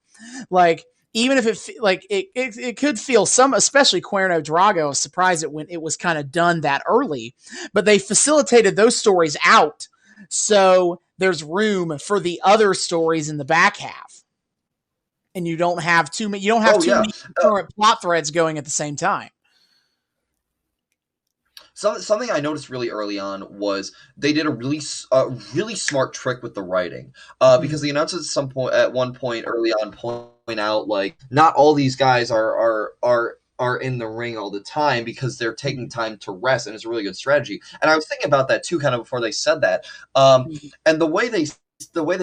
like even if it could feel some, especially Cuerno Drago, I was surprised it when it was kind of done that early, but they facilitated those stories out, so there's room for the other stories in the back half, and you don't have too many. You don't have too many current plot threads going at the same time. Something I noticed really early on was they did a really smart trick with the writing, because the announcers at one point early on point out like not all these guys are in the ring all the time because they're taking time to rest, and it's a really good strategy. And I was thinking about that too, kind of before they said that, and the way they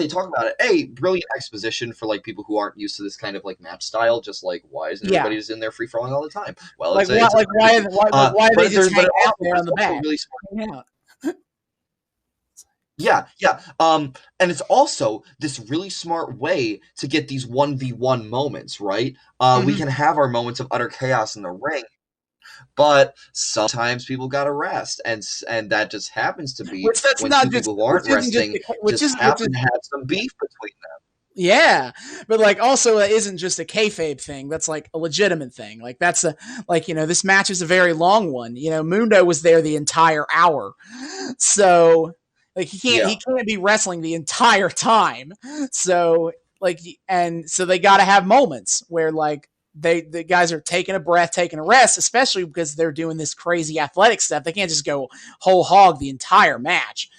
talk about it, brilliant exposition for like people who aren't used to this kind of like match style. Just like, why isn't everybody just in there free falling all the time? Well, like, why are they just hanging out there on the back? Really smart. Yeah. And it's also this really smart way to get these 1v1 moments, right? We can have our moments of utter chaos in the ring, but sometimes people gotta rest, and that just happens to be when two people who aren't resting just happen to have some beef between them. Yeah, but like also it isn't just a kayfabe thing. That's like a legitimate thing. Like that's this match is a very long one. Mundo was there the entire hour, so like he can't be wrestling the entire time. So so they got to have moments where like the guys are taking a breath, taking a rest, especially because they're doing this crazy athletic stuff. They can't just go whole hog the entire match.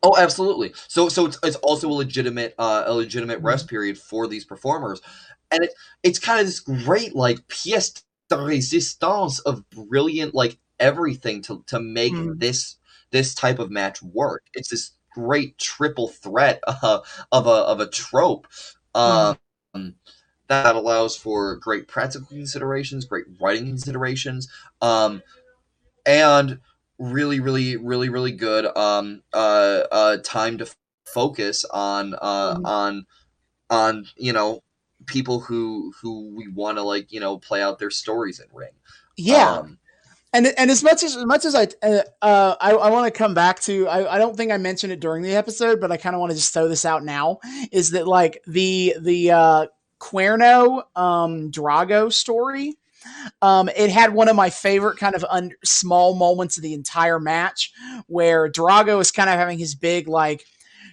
Oh, absolutely. So it's also a legitimate rest period for these performers, and it's kind of this great like pièce de résistance of brilliant like everything to make this type of match work. It's this great triple threat of a trope that allows for great practical considerations, great writing considerations, and really good time to focus on people who we want to like play out their stories in ring. And as much as I want to come back to, I don't think I mentioned it during the episode, but I kind of want to just throw this out now, is that like the Cuerno Drago story, it had one of my favorite kind of small moments of the entire match where Drago is kind of having his big like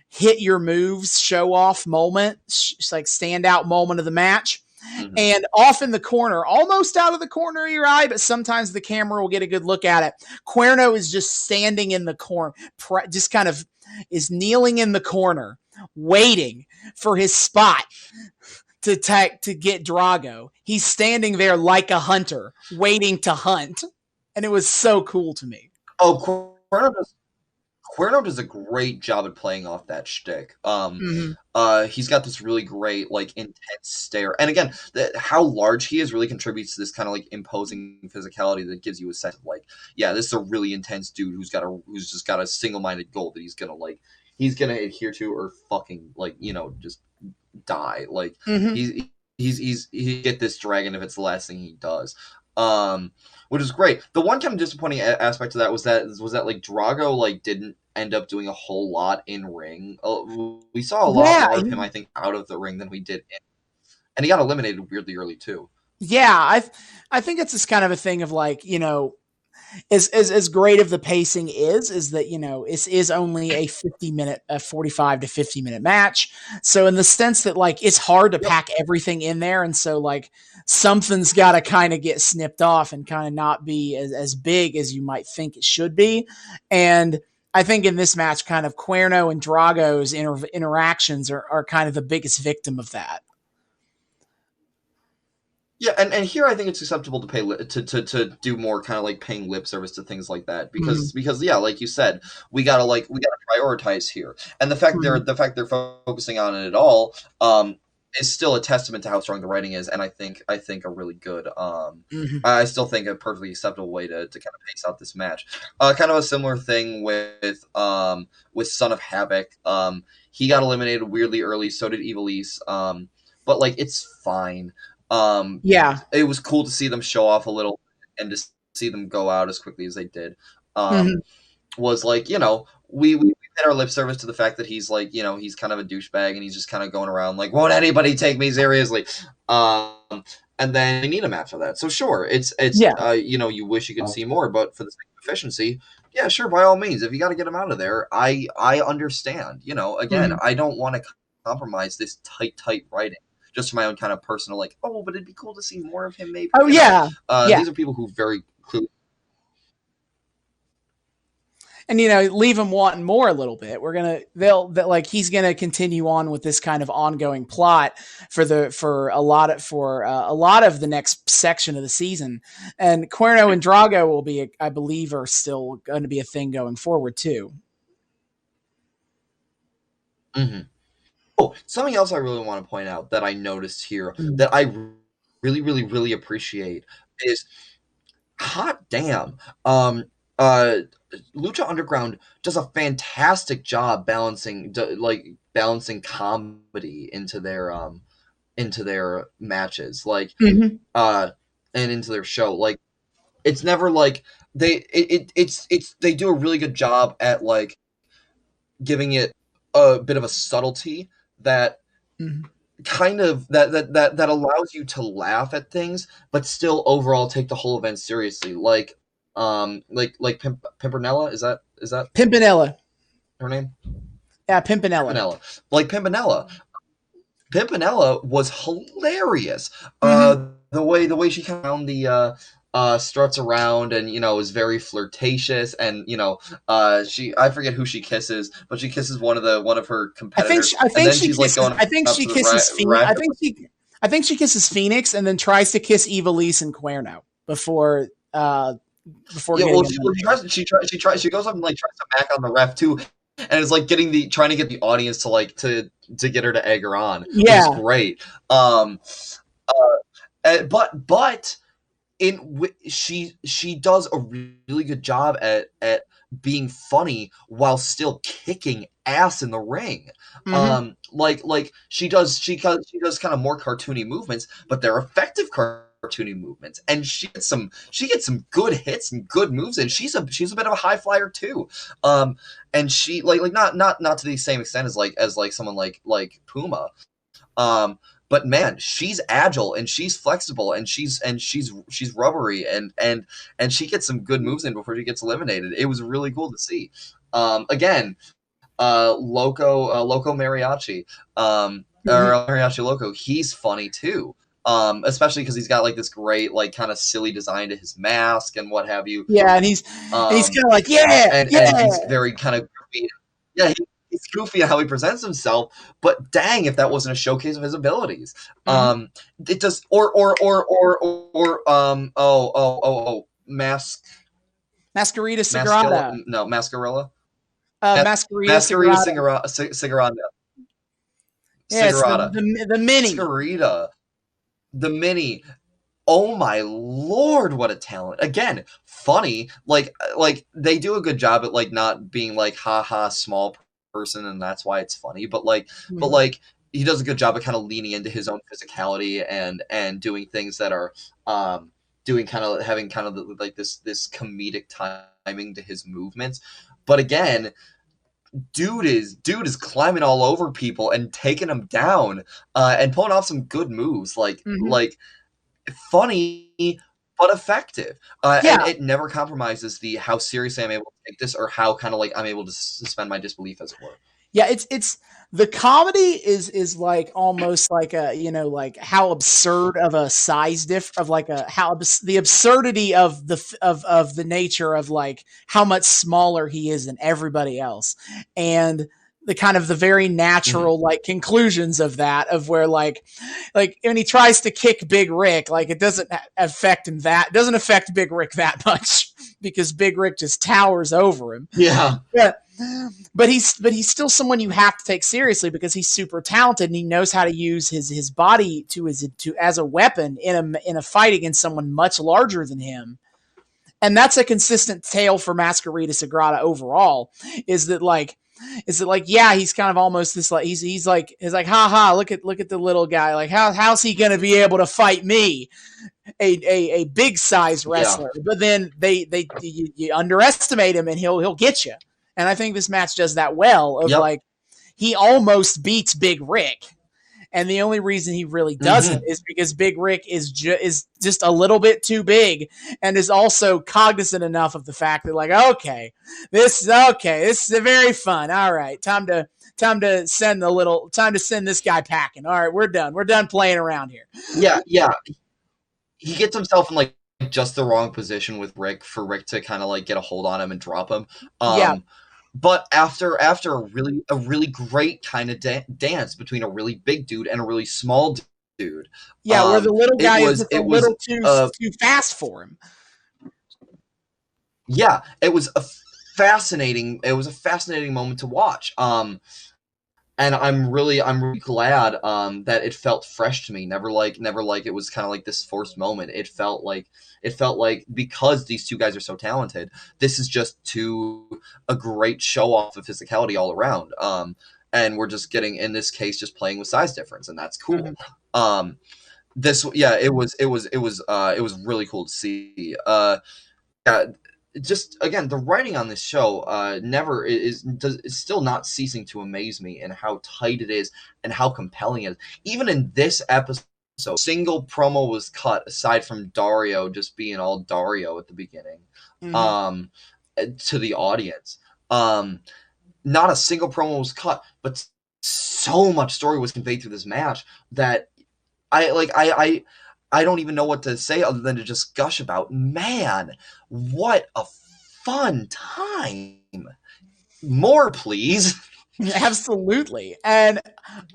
hit your moves show off moment, it's like standout moment of the match. And off in the corner, almost out of the corner of your eye, but sometimes the camera will get a good look at it. Cuerno is just standing in the corner, just kind of is kneeling in the corner, waiting for his spot to get Drago. He's standing there like a hunter, waiting to hunt. And it was so cool to me. Oh, Cuerno does a great job at playing off that shtick. He's got this really great, like, intense stare. And again, how large he is really contributes to this kind of, like, imposing physicality that gives you a sense of, like, yeah, this is a really intense dude who's just got a single-minded goal that he's gonna adhere to or fucking, like, just die. Like, he get this dragon if it's the last thing he does. Which is great. The one kind of disappointing aspect of that was that like Drago like didn't end up doing a whole lot in ring. We saw a lot more of him, I think, out of the ring than we did in. And he got eliminated weirdly early too. Yeah, I think it's this kind of a thing of like, as great of the pacing is that, it is only a 45 to 50 minute match. So in the sense that like, it's hard to pack everything in there. And so like something's got to kind of get snipped off and kind of not be as big as you might think it should be. And I think in this match, kind of Cuerno and Drago's interactions are kind of the biggest victim of that. Yeah, and here I think it's acceptable to pay to do more kind of like paying lip service to things like that because yeah, like you said, we gotta prioritize here, and the fact they're focusing on it at all is still a testament to how strong the writing is, and I think a really good I still think a perfectly acceptable way to kind of pace out this match. Kind of a similar thing with Son of Havoc. He got eliminated weirdly early, so did Evilise, but like it's fine. It was cool to see them show off a little. and to see them go out as quickly as they did. Mm-hmm. Was like, you know, we paid our lip service to the fact that he's like, you know, he's kind of a douchebag and he's just kind of going around like, won't anybody take me seriously? And then they need him after that. So sure, it's you know, you wish you could see more, but for the sake of efficiency, yeah, sure, by all means, if you got to get him out of there, I understand. You know, again, I don't want to compromise this tight writing just for my own kind of personal like, oh, but it'd be cool to see more of him maybe. Oh yeah. These are people who very clearly. And you know, leave him wanting more a little bit. He's gonna continue on with this kind of ongoing plot for a lot of the next section of the season. And Cuerno and Drago will be, I believe, are still going to be a thing going forward too. Mm-hmm. Oh, something else I really want to point out that I noticed here that I really appreciate is, hot damn, Lucha Underground does a fantastic job balancing comedy into their matches, like and into their show. Like, it's never like they do a really good job at like giving it a bit of a subtlety that kind of that allows you to laugh at things but still overall take the whole event seriously. Like Pimpernella, is that Pimpinella, her name? Yeah, Pimpinella. Like Pimpinella was hilarious. The way she kind of found the struts around and, you know, is very flirtatious, and, you know, I forget who she kisses, but she kisses one of her competitors. I think she kisses Fenix and then tries to kiss Ivelisse and Cuerno before. She goes up and like tries to back on the ref too, and it's like trying to get the audience to like to get her to egg her on. Yeah, which is great. But she does a really good job at being funny while still kicking ass in the ring. Like she does kind of more cartoony movements, but they're effective cartoony movements, and she gets some good hits and good moves, and she's a bit of a high flyer too. And she like not to the same extent as someone like Puma. But man, she's agile and she's flexible and she's rubbery and she gets some good moves in before she gets eliminated. It was really cool to see. Again, Loco Mariachi, or Mariachi Loco, he's funny too. Especially because he's got like this great like kind of silly design to his mask and what have you. Yeah, and he's kind of like and he's very kind of goofy. Yeah, he's goofy at how he presents himself, but dang, if that wasn't a showcase of his abilities. It does Masquerita Sagrada. No, Mascarilla. Masquerita Sagrada. Yes, the mini. Masquerita. The mini. Oh my lord, what a talent. Again, funny. Like they do a good job at like not being like haha small person and that's why it's funny, but like he does a good job of kind of leaning into his own physicality and doing things that are having kind of like this comedic timing to his movements. But again, dude is climbing all over people and taking them down and pulling off some good moves, like funny but effective. And it never compromises how seriously I'm able to take this or how kind of like I'm able to suspend my disbelief, as it were. Yeah, it's the comedy is like almost like a, you know, like how absurd of a size of like the absurdity of the nature of like how much smaller he is than everybody else, and the kind of the very natural like conclusions of that, of where like when he tries to kick Big Rick, like it doesn't affect Big Rick that much because Big Rick just towers over him. Yeah. But he's still someone you have to take seriously because he's super talented and he knows how to use his body as a weapon in a fight against someone much larger than him. And that's a consistent tale for Masquerita Sagrada overall, is that like is that like, yeah, he's kind of almost this like he's like ha, look at the little guy, like how's he gonna be able to fight me, a big size wrestler? But then you underestimate him and he'll get you. And I think this match does that well. Of like, he almost beats Big Rick. And the only reason he really doesn't is because Big Rick is just a little bit too big, and is also cognizant enough of the fact that, like, this is very fun. All right, time to send this guy packing. All right, we're done playing around here. Yeah. He gets himself in like just the wrong position with Rick for Rick to kind of like get a hold on him and drop him. But after a really great kind of dance between a really big dude and a really small dude. Yeah, where the little guy is a little too fast for him. Yeah, it was a fascinating moment to watch. And I'm really glad that it felt fresh to me. Never like it was kind of like this forced moment. It felt like because these two guys are so talented, this is just a great show off of physicality all around. And we're just getting, in this case, just playing with size difference, and that's cool. It was really cool to see. Just again, the writing on this show is still not ceasing to amaze me, and how tight it is and how compelling it is. Even in this episode, single promo was cut aside from Dario just being all Dario at the beginning to the audience. Not a single promo was cut, but so much story was conveyed through this match that I don't even know what to say other than to just gush about. Man, what a fun time. More, please. Absolutely. And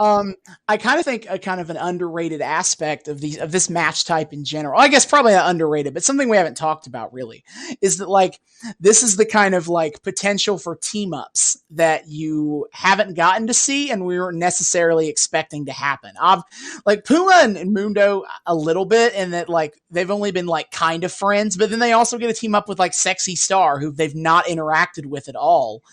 I kind of think a kind of an underrated aspect of this match type in general, I guess probably not underrated, but something we haven't talked about really, is that like this is the kind of like potential for team ups that you haven't gotten to see and we weren't necessarily expecting to happen. Like Puma and Mundo a little bit, in that like they've only been like kind of friends, but then they also get a team up with like Sexy Star, who they've not interacted with at all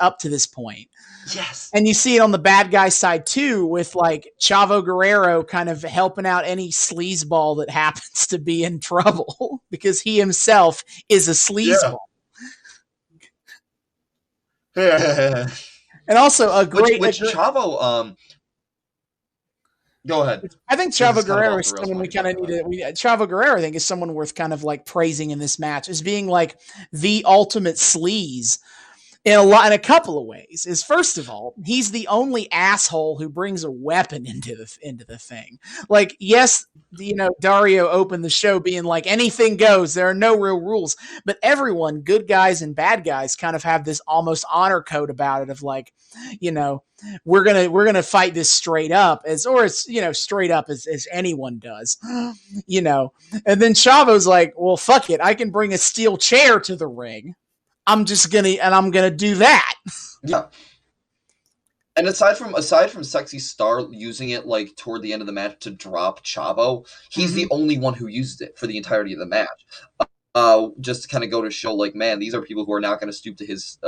up to this point. Yes. And you see it on the bad guy side too, with like Chavo Guerrero kind of helping out any sleazeball that happens to be in trouble because he himself is a sleazeball. Yeah. And also a great Chavo go ahead. I think Chavo Guerrero is someone we kind of need to. Chavo Guerrero, I think, is someone worth kind of like praising in this match as being like the ultimate sleaze. In a couple of ways. Is first of all, he's the only asshole who brings a weapon into the thing. Like, yes, Dario opened the show being like, anything goes, there are no real rules. But everyone, good guys and bad guys, kind of have this almost honor code about it of like, we're gonna fight this straight up as straight up as anyone does. And then Chavo's like, well, fuck it, I can bring a steel chair to the ring. I'm gonna do that. Yeah. And aside from Sexy Star using it like toward the end of the match to drop Chavo, he's the only one who used it for the entirety of the match. Just to kind of go to show, like, man, these are people who are not going to stoop to his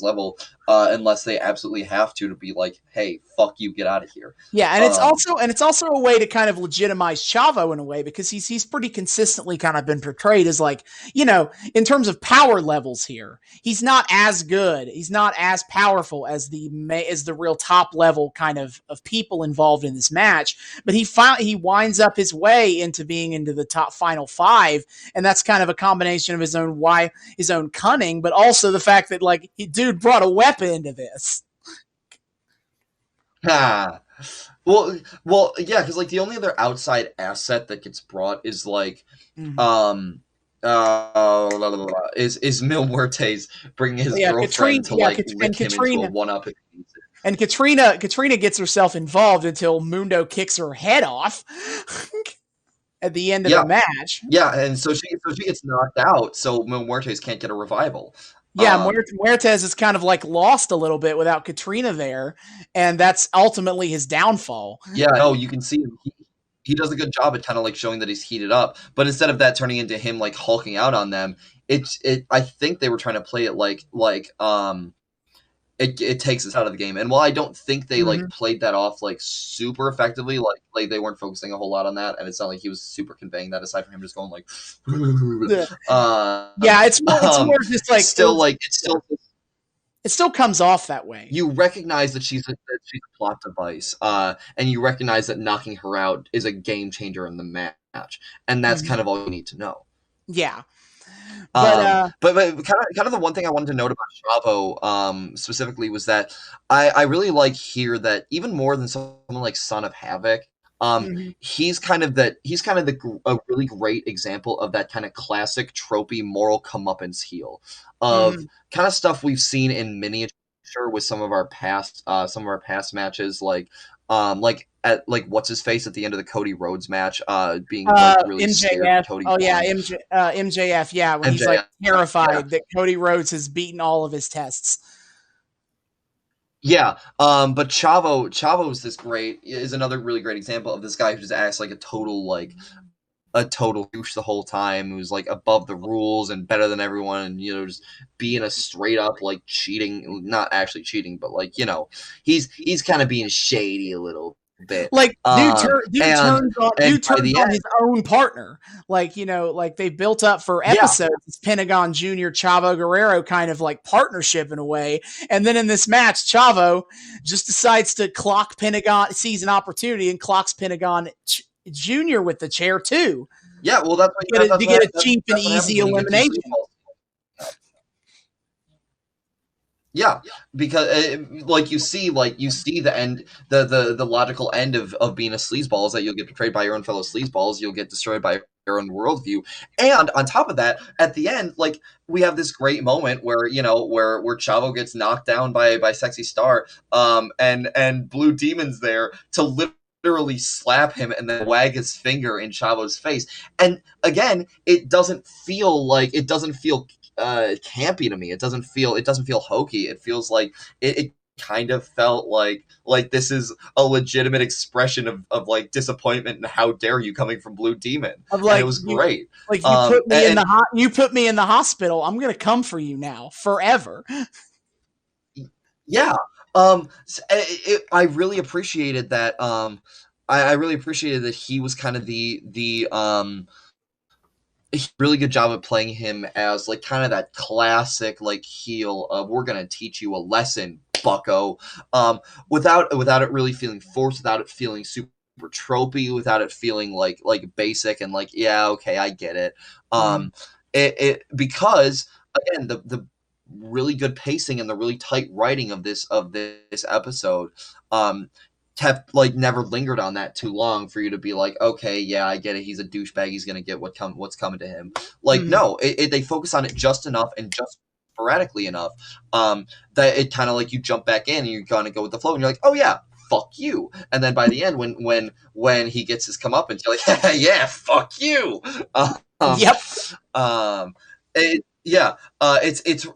level unless they absolutely have to be like, hey, fuck you, get out of here. Yeah, and it's also a way to kind of legitimize Chavo in a way, because he's pretty consistently kind of been portrayed as like, in terms of power levels here, he's not as good, he's not as powerful as the real top level kind of people involved in this match, but he winds up his way into being into the top final 5, and that's kind of a combination of his own cunning, but also the fact that like dude brought a weapon into this. Well, yeah, because like the only other outside asset that gets brought is like, is Mil Muertes bringing his girlfriend to like lick him into a 1-up. And Katrina gets herself involved until Mundo kicks her head off. At the end of the match. Yeah, and so she gets knocked out, so Mil Muertes can't get a revival. Yeah, Muertes is kind of like lost a little bit without Katrina there, and that's ultimately his downfall. Yeah, no, you can see him. He does a good job at kind of like showing that he's heated up, but instead of that turning into him like hulking out on them, I think they were trying to play it like it takes us out of the game. And while I don't think they Mm-hmm. like played that off like super effectively, like they weren't focusing a whole lot on that, and it's not like he was super conveying that aside from him just going like, Yeah, it's more just like still like it's still it still comes off that way. you recognize that she's a plot device, and you recognize that knocking her out is a game changer in the match, and that's kind of all you need to know. Yeah. But kind of the one thing I wanted to note about Chavo specifically was that I really like here that even more than someone like Son of Havoc, he's kind of a really great example of that kind of classic tropey moral comeuppance heel of kind of stuff we've seen in miniature with some of our past matches, like at like what's his face at the end of the Cody Rhodes match, being like really MJF. scared. Cody yeah, MJF. Yeah, when he's like terrified that Cody Rhodes has beaten all of his tests. Yeah, but Chavo is another really great example of this guy who just acts like a total douche the whole time, who's like above the rules and better than everyone, and just being a straight up like cheating, not actually cheating, but like he's kind of being shady a little bit. Like dude turns on his own partner. Like like they built up for episodes this Pentagon Jr. Chavo Guerrero kind of like partnership in a way, and then in this match, Chavo just decides to clock Pentagon, sees an opportunity and clocks Pentagon Jr. with the chair too. Yeah, well, that's to get a cheap and easy elimination. Yeah, because like you see the end, the logical end of being a sleazeball is that you'll get betrayed by your own fellow sleazeballs, you'll get destroyed by your own worldview, and on top of that, at the end, like we have this great moment where where Chavo gets knocked down by Sexy Star, and Blue Demon's there to literally slap him and then wag his finger in Chavo's face, and again, it doesn't feel campy to me. It doesn't feel hokey. It feels like it kind of felt like this is a legitimate expression of like disappointment and how dare you coming from Blue Demon. Like, and it was great. Like you put me in the hospital. I'm gonna come for you now forever. Yeah. I really appreciated that. I really appreciated that he was kind of the really good job of playing him as like kind of that classic like heel of we're gonna teach you a lesson, bucko, without it really feeling forced, without it feeling super tropey, without it feeling like basic and like yeah, okay, I get it. It because again the really good pacing and the really tight writing of this episode kept like never lingered on that too long for you to be like, okay, yeah, I get it. He's a douchebag. He's gonna get what's coming to him. Like, no, they focus on it just enough and just sporadically enough that it kind of like you jump back in and you're gonna go with the flow and you're like, oh yeah, fuck you. And then by the end, when he gets his comeuppance, you're like, yeah, fuck you. Yep. It's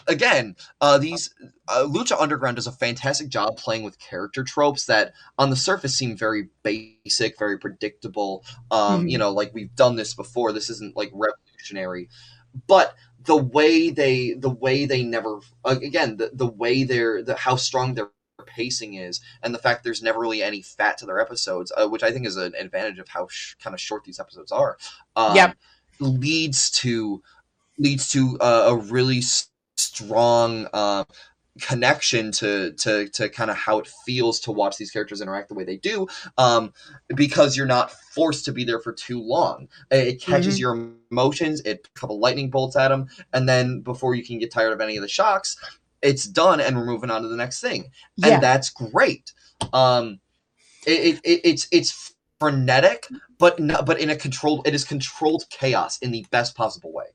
again, these Lucha Underground does a fantastic job playing with character tropes that on the surface seem very basic, very predictable. Like we've done this before. This isn't like revolutionary, but the way they never again the way how strong their pacing is, and the fact there's never really any fat to their episodes, which I think is an advantage of how kind of short these episodes are. Leads to a really strong connection to kind of how it feels to watch these characters interact the way they do, because you're not forced to be there for too long. It catches your emotions, it a couple lightning bolts at them, and then before you can get tired of any of the shocks, it's done and we're moving on to the next thing. And that's great. It's frenetic, but in a controlled chaos in the best possible way.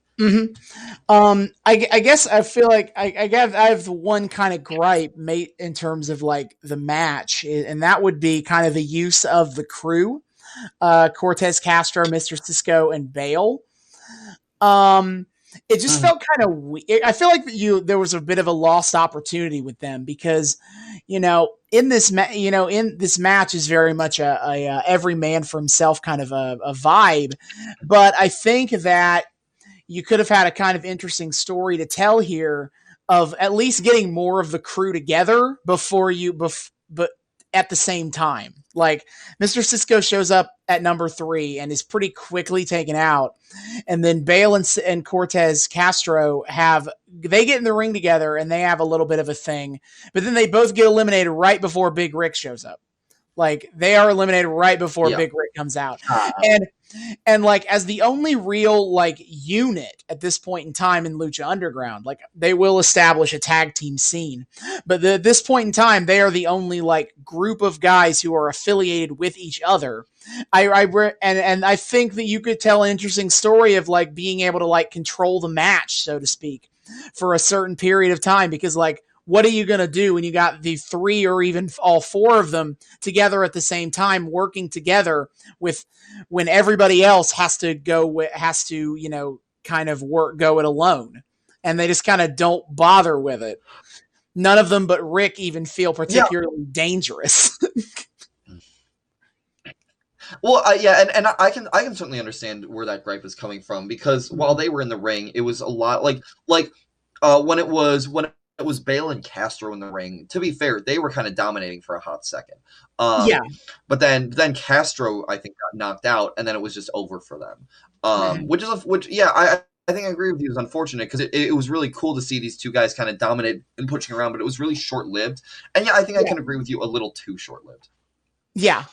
I guess I feel like I have one kind of gripe in terms of like the match, and that would be kind of the use of the crew, Cortez Castro, Mr. Cisco, and Bale. It just felt kind of weird. I feel like there was a bit of a lost opportunity with them because, in this match is very much a every man for himself kind of a vibe, but I think that you could have had a kind of interesting story to tell here at least getting more of the crew together before but at the same time. Like Mr. Cisco shows up at number 3 and is pretty quickly taken out. And then Bale and Cortez Castro they get in the ring together and they have a little bit of a thing, but then they both get eliminated right before Big Rick shows up. Like they are eliminated right before Big Rick comes out. And like as the only real like unit at this point in time in Lucha Underground, like they will establish a tag team scene, but at this point in time, they are the only like group of guys who are affiliated with each other. And I think that you could tell an interesting story of like being able to like control the match, so to speak, for a certain period of time, because like, what are you going to do when you got the 3 or even all 4 of them together at the same time, working together when everybody else has to, you know, kind of go it alone, and they just kind of don't bother with it. None of them but Rick even feel particularly dangerous. Well, and I can certainly understand where that gripe is coming from, because while they were in the ring, it was a lot like when it was Bale and Castro in the ring. To be fair, they were kind of dominating for a hot second. But then Castro, I think, got knocked out, and then it was just over for them. I think I agree with you. It was unfortunate because it was really cool to see these two guys kind of dominate and pushing around, but it was really short lived. And I think I can agree with you, a little too short lived. Yeah.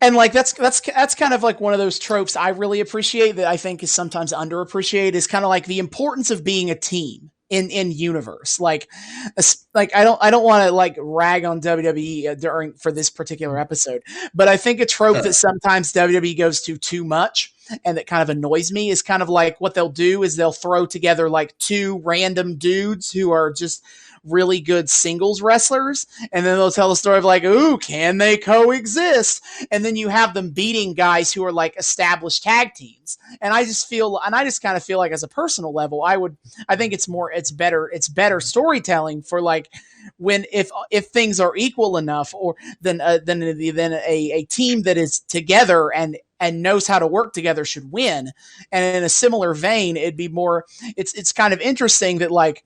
And like that's kind of like one of those tropes I really appreciate that I think is sometimes underappreciated, is kind of like the importance of being a team in universe. Like I don't want to like rag on WWE for this particular episode, but I think a trope that sometimes WWE goes to too much and that kind of annoys me is kind of like what they'll do is they'll throw together like 2 random dudes who are just really good singles wrestlers, and then they'll tell the story of like, ooh, can they coexist? And then you have them beating guys who are like established tag teams. And I just kind of feel like as a personal level, I think it's better storytelling for like when if things are equal enough, or than a team that is together and knows how to work together should win. And in a similar vein, it'd be more, it's kind of interesting that like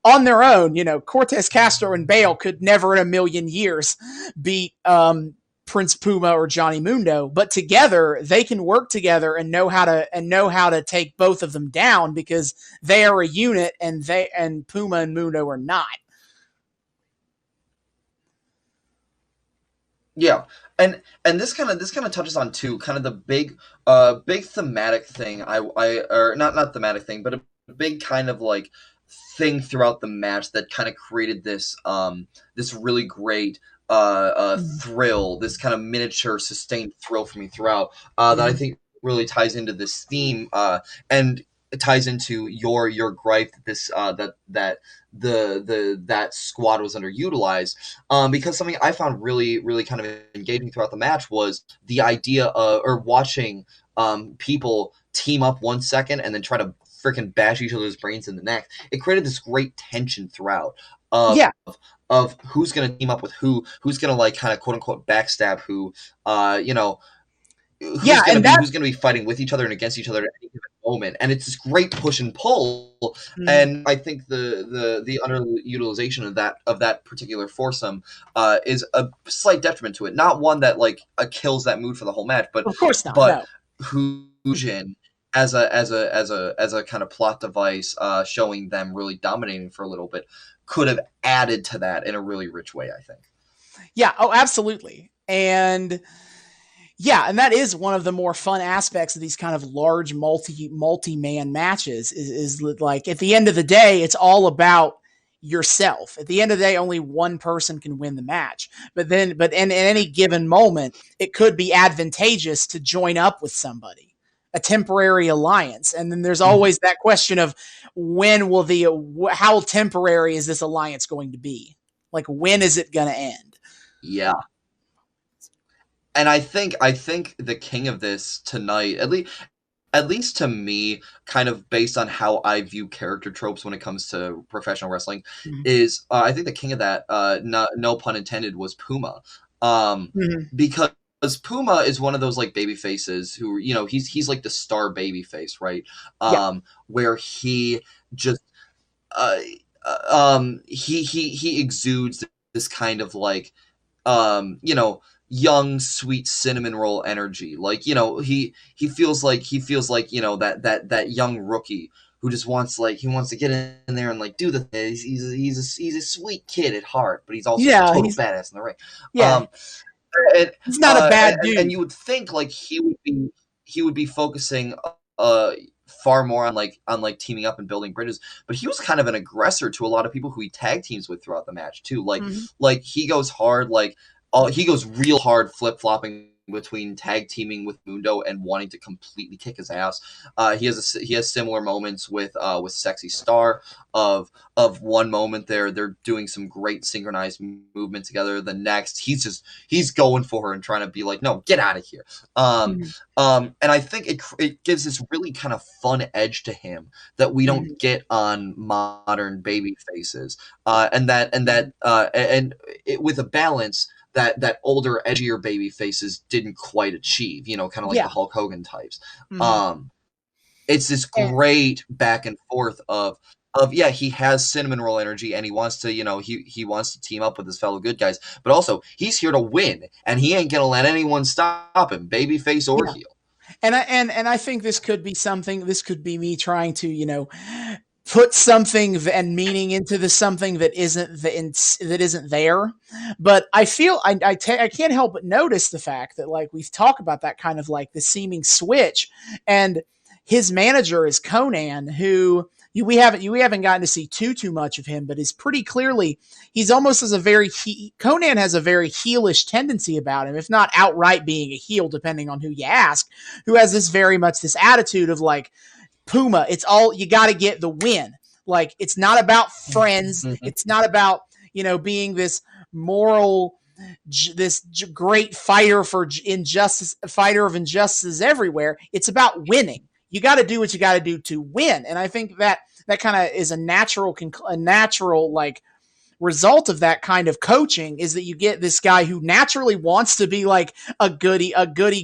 on their own, you know, Cortez Castro and Bale could never in a million years beat Prince Puma or Johnny Mundo, but together they can work together and know how to take both of them down because they are a unit, and Puma and Mundo are not. Yeah. And this kind of touches on too kind of the big thematic thing or not thematic thing, but a big kind of like thing throughout the match that kind of created this this really great thrill, this kind of miniature sustained thrill for me throughout, that I think really ties into this theme, and it ties into your gripe that this that squad was underutilized, because something I found really kind of engaging throughout the match was the idea of watching people team up 1 second and then try to freaking bash each other's brains in the neck. It created this great tension throughout of who's going to team up with who's going to like kind of quote unquote backstab who, you know, who's going to be fighting with each other and against each other at any given moment. And it's this great push and pull. And I think the underutilization of that particular foursome is a slight detriment to it. Not one that like kills that mood for the whole match, but of course not. But Fusion as a kind of plot device, showing them really dominating for a little bit, could have added to that in a really rich way, I think. Yeah. Oh, absolutely. And that is one of the more fun aspects of these kind of large multi-man matches is like at the end of the day, it's all about yourself. At the end of the day, only one person can win the match. But in any given moment, it could be advantageous to join up with somebody, a temporary alliance. And then there's always that question of how temporary is this alliance going to be? Like, when is it going to end? Yeah. And I think the king of this tonight, at least to me, kind of based on how I view character tropes when it comes to professional wrestling, is I think the king of that, no pun intended, was Puma, because Puma is one of those like baby faces who, you know, he's like the star baby face, right? Where he just he exudes this kind of like young sweet cinnamon roll energy. Like, he feels like that young rookie who just wants he wants to get in there and like do the thing. He's a sweet kid at heart, but he's also a Yeah, total badass in the ring. yeah. Um and, He's not a bad and, dude. you would think like he would be focusing far more on teaming up and building bridges, but he was kind of an aggressor to a lot of people who he tag teams with throughout the match too. Like he goes hard, he goes real hard flip flopping between tag teaming with Mundo and wanting to completely kick his ass. He has similar moments with Sexy Star of one moment they're doing some great synchronized movement together. The next he's going for her and trying to be like, no, get out of here. And I think it gives this really kind of fun edge to him that we don't get on modern baby faces, and with a balance that older, edgier baby faces didn't quite achieve, kind of like the Hulk Hogan types. It's this great back and forth of he has cinnamon roll energy and he wants to, he wants to team up with his fellow good guys, but also he's here to win and he ain't gonna let anyone stop him, baby face or heel. And I think this could be something. This could be me trying to, put something and meaning into the something that isn't there. But I feel I can't help but notice the fact that like we've talked about that kind of like the seeming switch, and his manager is Conan, who we haven't gotten to see too much of him, but is pretty clearly he's almost as a very Conan has a very heelish tendency about him, if not outright being a heel, depending on who you ask. Who has this very much this attitude of like, Puma, it's all you got to get the win. Like it's not about friends. It's not about being this moral, this great fighter for injustice, fighter of injustice everywhere. It's about winning. You got to do what you got to do to win. And I think that kind of is a natural like result of that kind of coaching is that you get this guy who naturally wants to be like a goody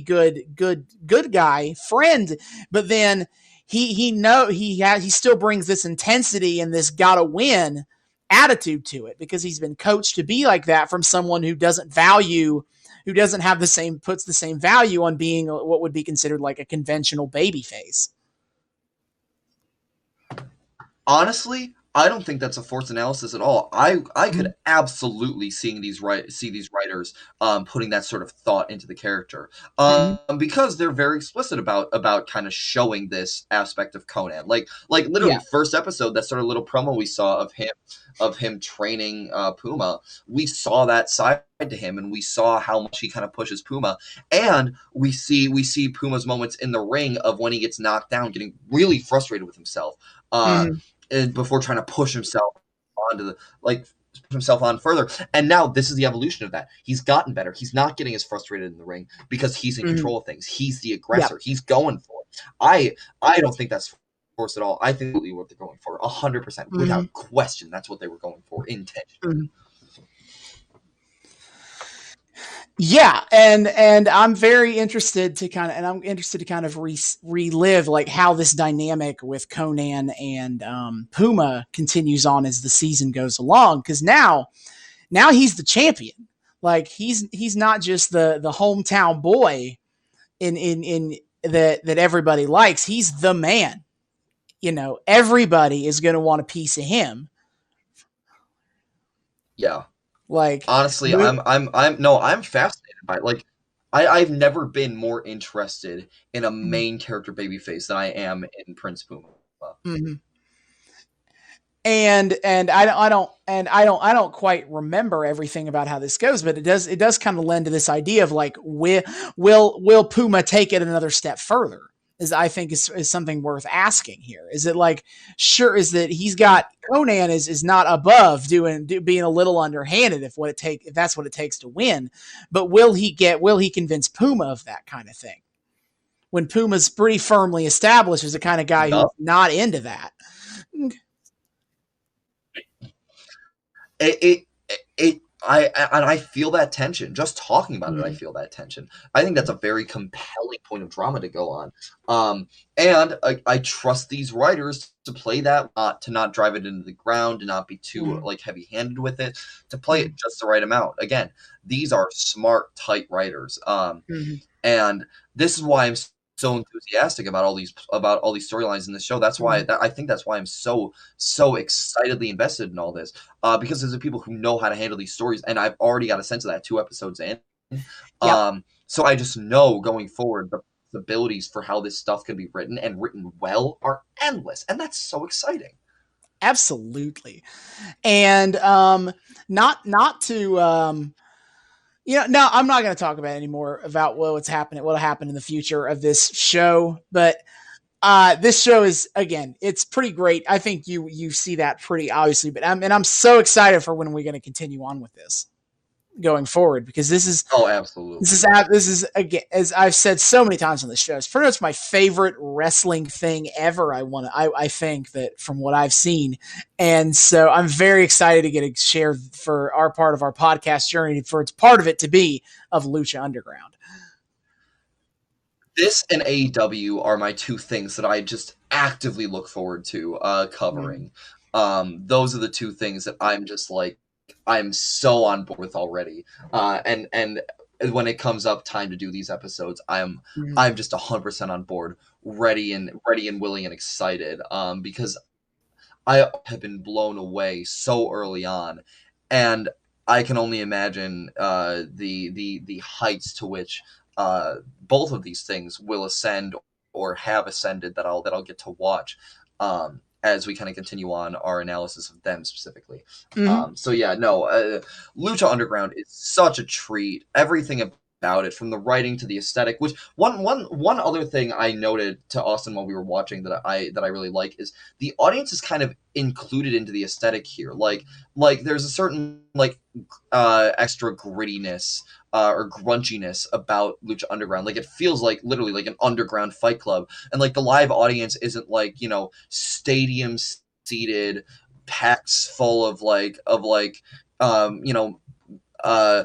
good guy friend, but then he still brings this intensity and this gotta win attitude to it because he's been coached to be like that from someone who doesn't have puts the same value on being what would be considered like a conventional baby face. Honestly, I don't think that's a forced analysis at all. I could absolutely see these writers putting that sort of thought into the character because they're very explicit about kind of showing this aspect of Conan. Like literally first episode, that sort of little promo we saw of him training Puma, we saw that side to him and we saw how much he kind of pushes Puma, and we see Puma's moments in the ring of when he gets knocked down, getting really frustrated with himself. And before trying to push himself on further. And now this is the evolution of that. He's gotten better. He's not getting as frustrated in the ring because he's in control of things. He's the aggressor. He's going for it. I don't think that's forced at all. I think that's what they're going for 100% without question. That's what they were going for intentionally. Yeah, and I'm very interested to kind of relive like how this dynamic with Conan and Puma continues on as the season goes along, because now he's the champion. Like he's not just the hometown boy in that everybody likes. He's the man. Everybody is going to want a piece of him. Yeah. Like honestly, I'm fascinated by it. Like I've never been more interested in a main character babyface than I am in Prince Puma. And I don't quite remember everything about how this goes, but it does kind of lend to this idea of like will Puma take it another step further? I think is something worth asking here. Is it like, sure, is that he's got Conan is not above being a little underhanded if that's what it takes to win, but will he convince Puma of that kind of thing when Puma's pretty firmly established as the kind of guy who's not into that? I feel that tension. Just talking about it, I Mhm. feel that tension. I think that's a very compelling point of drama to go on. And I trust these writers to play that, to not drive it into the ground, to not be too Mhm. like heavy-handed with it, to play it Mhm. just the right amount. Again, these are smart, tight writers. Mhm. And this is why I'm so enthusiastic about all these storylines in the show. That's why Mhm. I think that's why I'm so excitedly invested in all this. Because there's people who know how to handle these stories, and I've already got a sense of that 2 episodes in. Yep. So I just know going forward the possibilities for how this stuff can be written and written well are endless, and that's so exciting. Absolutely. And not to no, I'm not going to talk about anymore about what's happening, what'll happen in the future of this show. But this show is, again, it's pretty great. I think you see that pretty obviously. But I'm so excited for when we're going to continue on with this going forward, because this is Oh, this absolutely. is this is, again, as I've said so many times on the show, it's pretty much my favorite wrestling thing ever. I think that from what I've seen, and so I'm very excited to get a share for our part of our podcast journey, for its part of it to be of Lucha Underground. This and AEW are my two things that I just actively look forward to Mm, covering. Those are the two things that I'm just like I'm so on board with already. And when it comes up time to do these episodes, mm, I'm just 100% on board, ready and willing and excited. Because I have been blown away so early on, and I can only imagine the heights to which both of these things will ascend or have ascended that I'll get to watch as we kind of continue on our analysis of them specifically. mm, So yeah, no, Lucha Underground is such a treat. Everything about it, from the writing to the aesthetic. Which one other thing I noted to Austin while we were watching that I really like is the audience is kind of included into the aesthetic here. Like there's a certain like extra grittiness or grunchiness about Lucha Underground. Like it feels like literally like an underground fight club, and like the live audience isn't like stadium seated packs full of um you know uh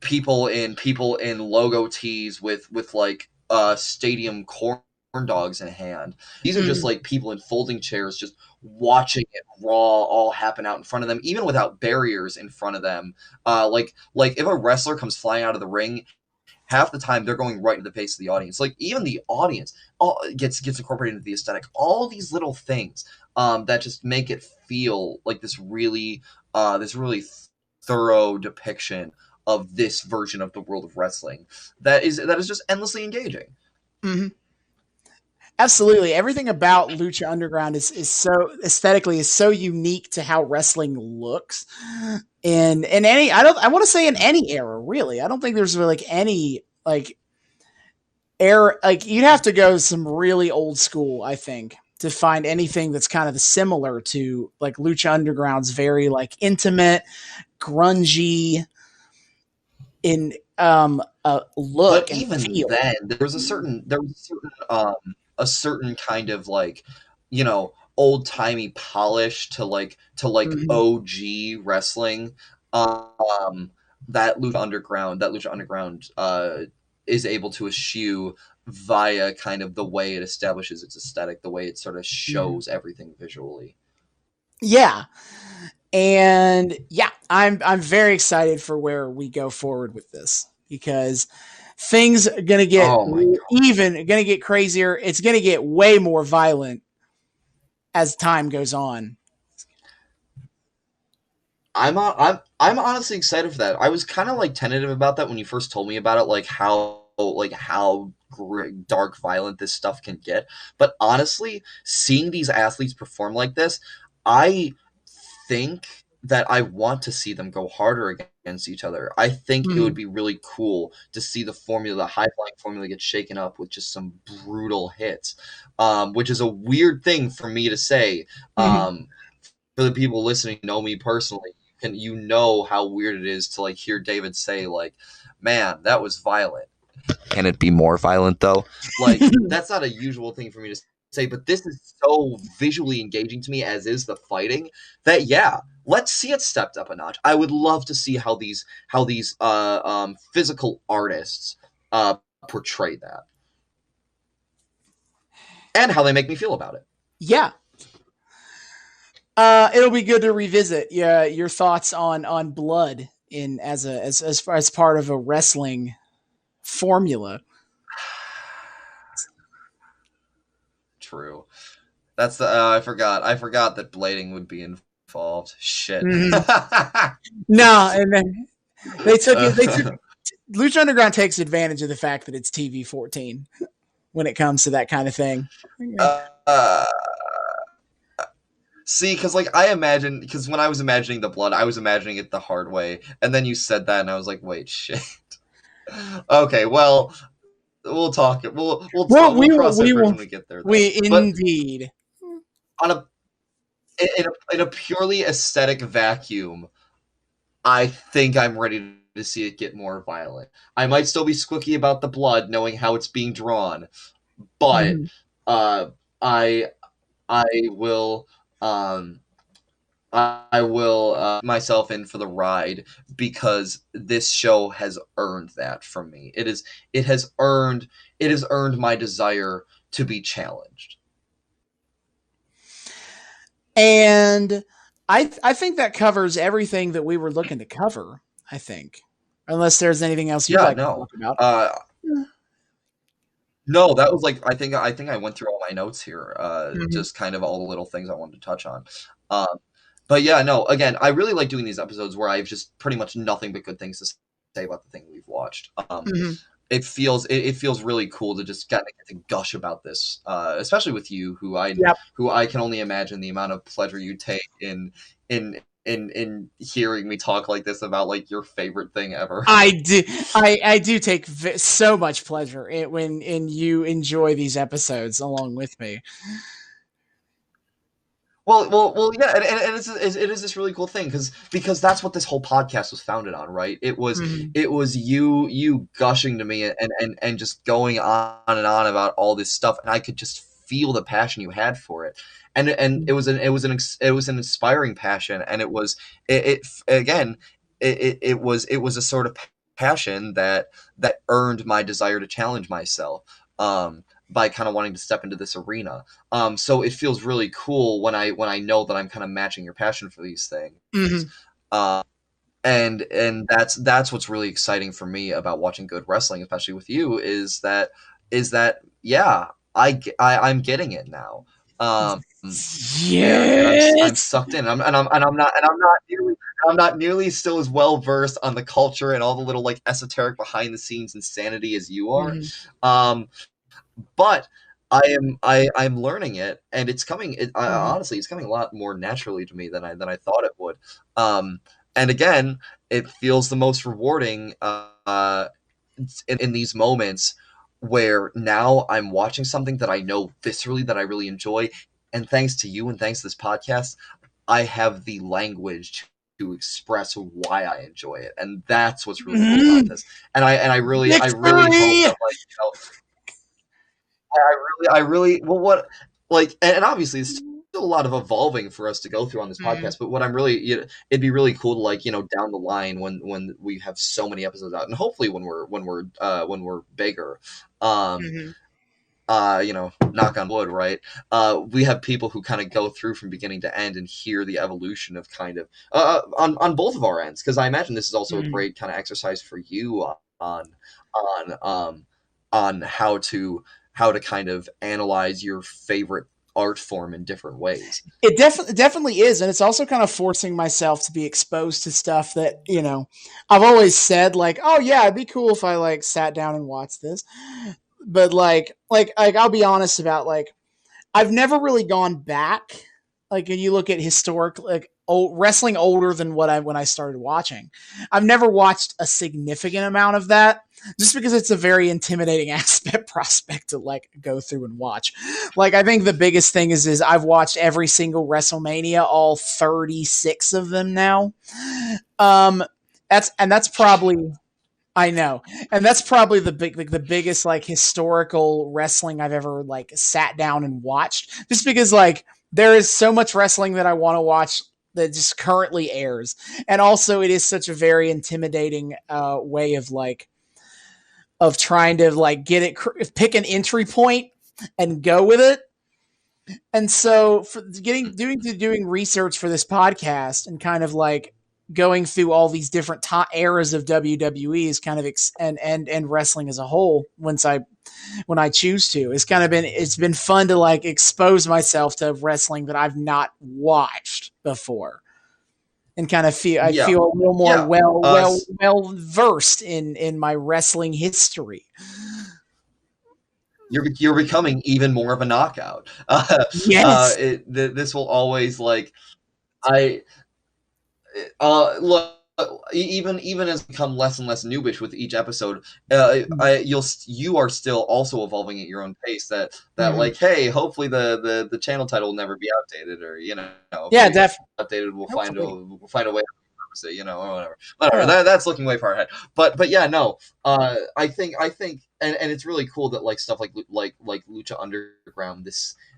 people in logo tees with like stadium corn dogs in hand. These are just mm, like people in folding chairs just watching it raw all happen out in front of them, even without barriers in front of them. Like if a wrestler comes flying out of the ring, half the time they're going right into the face of the audience. Like even the audience gets incorporated into the aesthetic. All these little things that just make it feel like this really thorough depiction of this version of the world of wrestling that is just endlessly engaging. mm. Absolutely. Everything about Lucha Underground is so aesthetically is so unique to how wrestling looks. In any, I want to say in any era, really. I don't think there's really like any like era, like you'd have to go some really old school, I think, to find anything that's kind of similar to like Lucha Underground's very like intimate, grungy in But look and even feel. then, there was a certain kind of like old timey polish to Mhm. OG wrestling. Um, that Lucha Underground is able to eschew via kind of the way it establishes its aesthetic, the way it sort of Mhm. shows everything visually. Yeah. And yeah, I'm very excited for where we go forward with this, because things are gonna get Oh my god. even gonna get crazier. It's gonna get way more violent as time goes on. I'm honestly excited for that. I was kind of like tentative about that when you first told me about it, like how dark violent this stuff can get. But honestly, seeing these athletes perform like this, I think that I want to see them go harder against each other. I think it would Mhm. be really cool to see the high flying formula get shaken up with just some brutal hits, which is a weird thing for me to say. Mhm. Um, for the people listening know me personally, you know how weird it is to like hear David say like, "Man, that was violent." Can it be more violent though? Like that's not a usual thing for me to say, but this is so visually engaging to me, as is the fighting, that yeah, let's see it stepped up a notch. I would love to see how these physical artists portray that, and how they make me feel about it. Yeah. It'll be good to revisit your thoughts on blood in as far as part of a wrestling formula. True. That's the I forgot that blading would be involved. Shit. Mm-hmm. No, and then they took Lucha Underground takes advantage of the fact that it's TV-14 when it comes to that kind of thing. See, because like because when I was imagining the blood, I was imagining it the hard way, and then you said that, and I was like, wait, shit. Okay, well, we'll talk. We'll cross it when we get there. Indeed. On in a purely aesthetic vacuum, I think I'm ready to see it get more violent. I might still be squeaky about the blood, knowing how it's being drawn, but I will. I will myself in for the ride, because this show has earned that from me. It has earned my desire to be challenged. And I think that covers everything that we were looking to cover, I think. Unless there's anything else you'd like to talk about. No, that was like I think I went through all my notes here, just kind of all the little things I wanted to touch on. But yeah, no, again, I really like doing these episodes where I have just pretty much nothing but good things to say about the thing we've watched. It feels really cool to just get to gush about this, especially with you, who I can only imagine the amount of pleasure you take in hearing me talk like this about like your favorite thing ever. I do take so much pleasure when you enjoy these episodes along with me. Well, yeah, and it is this really cool thing because that's what this whole podcast was founded on, right? It was you gushing to me and just going on and on about all this stuff, and I could just feel the passion you had for it, and it was an inspiring passion, and it was a sort of passion that earned my desire to challenge myself. By kind of wanting to step into this arena. So it feels really cool when I know that I'm kind of matching your passion for these things. And that's what's really exciting for me about watching good wrestling, especially with you, is that yeah, I'm getting it now. Yes. I'm sucked in. I'm not nearly still as well versed on the culture and all the little like esoteric behind the scenes insanity as you are. But I'm learning it, and it's coming. Honestly, it's coming a lot more naturally to me than I thought it would. And again, it feels the most rewarding in these moments where now I'm watching something that I know viscerally that I really enjoy, and thanks to you and thanks to this podcast, I have the language to express why I enjoy it, and that's what's really cool about this. And I really hope that, like, and obviously it's still a lot of evolving for us to go through on this podcast, but what I'm really, it'd be really cool to, like, down the line when we have so many episodes out, and hopefully when we're bigger, knock on wood, right? We have people who kind of go through from beginning to end and hear the evolution of kind of on both of our ends, because I imagine this is also a great kind of exercise for you on how to kind of analyze your favorite art form in different ways. It definitely is, and it's also kind of forcing myself to be exposed to stuff that, I've always said, like, oh yeah, it'd be cool if I like sat down and watched this. But like I'll be honest about, like, I've never really gone back. Like, when you look at historic, like, old wrestling older than when I started watching, I've never watched a significant amount of that, just because it's a very intimidating prospect to like go through and watch. Like, I think the biggest thing is I've watched every single WrestleMania, all 36 of them now. That's probably, I know. And that's probably the biggest like historical wrestling I've ever like sat down and watched, just because like there is so much wrestling that I want to watch that just currently airs. And also it is such a very intimidating way of like of trying to like get it, pick an entry point and go with it. And so for doing research for this podcast and kind of like going through all these different eras of WWE is kind of and wrestling as a whole when I choose to, it's been fun to like expose myself to wrestling that I've not watched before. And kind of feel a little more well versed in my wrestling history. You're becoming even more of a knockout. Yes. This will always like look. Even as become less and less noobish with each episode, you are still also evolving at your own pace. That like, hey, hopefully the channel title will never be outdated, or definitely outdated. We'll find a way to say, or whatever. That's looking way far ahead. But yeah, no. I think, and it's really cool that like stuff like Lucha Underground,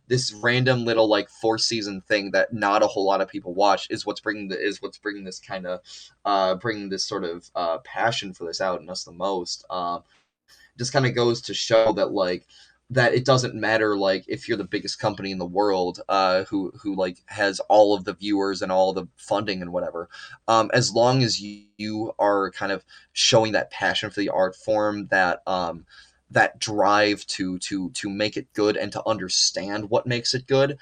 this random little like 4-season thing that not a whole lot of people watch is what's bringing this kind of bringing this sort of passion for this out in us the most. Just kind of goes to show that like that it doesn't matter like if you're the biggest company in the world who like has all of the viewers and all the funding and whatever, as long as you are kind of showing that passion for the art form, that drive to make it good and to understand what makes it good.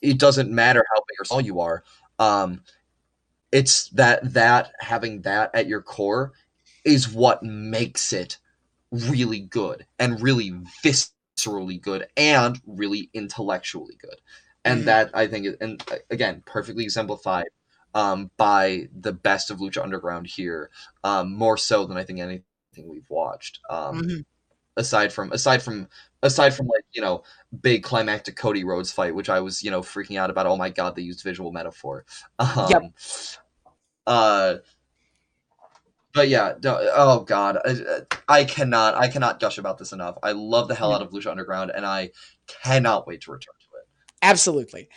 It doesn't matter how big or small you are. It's that having that at your core is what makes it really good and really viscerally good and really intellectually good. And that I think, and again, perfectly exemplified by the best of Lucha Underground here, more so than I think anything we've watched, aside from like big climactic Cody Rhodes fight, which I was freaking out about. Oh my god, they used visual metaphor. But yeah, oh god, I cannot gush about this enough. I love the hell out of Lucha Underground, and I cannot wait to return to it. Absolutely.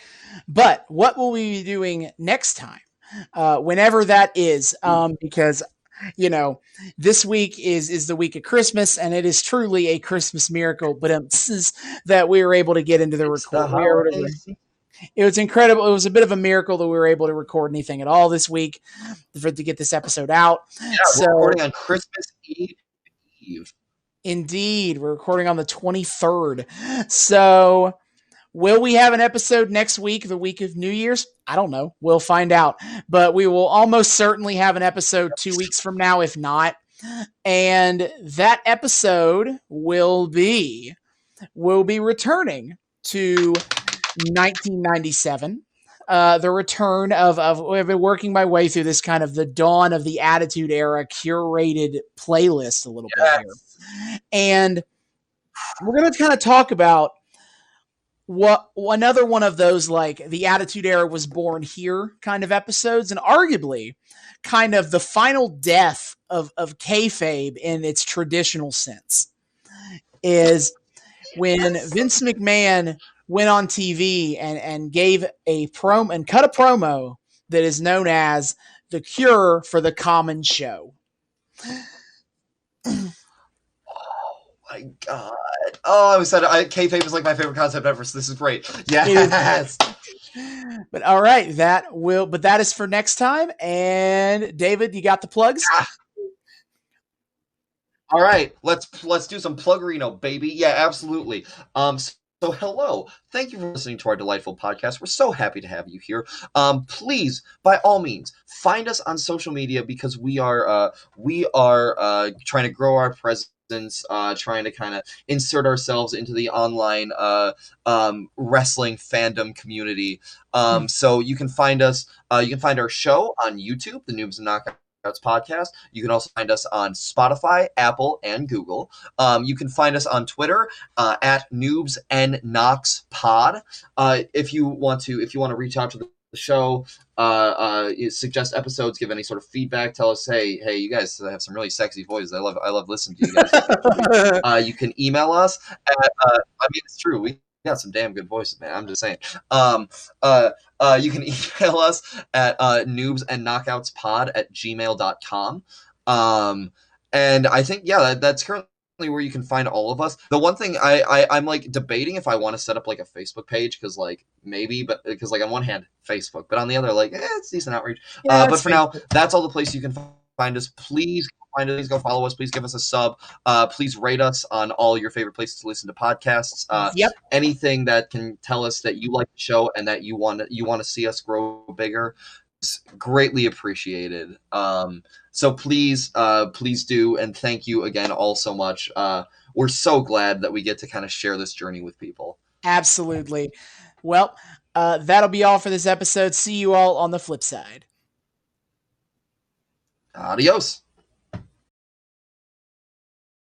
But what will we be doing next time? Whenever that is, because this week is the week of Christmas, and it is truly a Christmas miracle. But that we were able to get into the record. It was incredible. It was a bit of a miracle that we were able to record anything at all this week to get this episode out. Yeah, we're recording on Christmas Eve. Indeed, we're recording on the 23rd. So, will we have an episode next week, the week of New Year's? I don't know. We'll find out. But we will almost certainly have an episode 2 weeks from now, if not. And that episode will be returning to 1997. The return of I've been working my way through this kind of the dawn of the Attitude Era curated playlist a little bit here. And we're going to kind of talk about another one of those, like the Attitude Era was born here kind of episodes, and arguably kind of the final death of kayfabe in its traditional sense is when Vince McMahon went on TV and gave a promo and cut a promo that is known as the cure for the common show. Oh my god! Oh, I said kayfabe is like my favorite concept ever. So this is great. Yes. But all right, that is for next time. And David, you got the plugs? All right, let's do some pluggerino, baby. Yeah, absolutely. So hello, thank you for listening to our delightful podcast. We're so happy to have you here. Please, by all means, find us on social media because we are trying to grow our presence, trying to kind of insert ourselves into the online wrestling fandom community. So you can find us. You can find our show on YouTube, the Noobs and Knockouts Podcast. You can also find us on Spotify, Apple, and Google. You can find us on Twitter at Noobs and Knox Pod. If you want to reach out to the show, suggest episodes, give any sort of feedback, tell us, hey, you guys have some really sexy voices. I love listening to you guys. You can email us at, it's true. got some damn good voices, man. I'm just saying. You can email us at noobsandknockoutspod@gmail.com. And I think, yeah, that's currently where you can find all of us. The one thing I'm like debating if I want to set up like a Facebook page, because like maybe, but because like on one hand Facebook, but on the other like it's decent outreach. Yeah, But it's for now, Facebook. that's all the place you can find us. Please find us. Please go follow us. Please give us a sub. Please rate us on all your favorite places to listen to podcasts. Yep. Anything that can tell us that you like the show and that you want to see us grow bigger is greatly appreciated. So please do, and thank you again all so much. We're so glad that we get to kind of share this journey with people. Absolutely. Well, that'll be all for this episode. See you all on the flip side. Adios.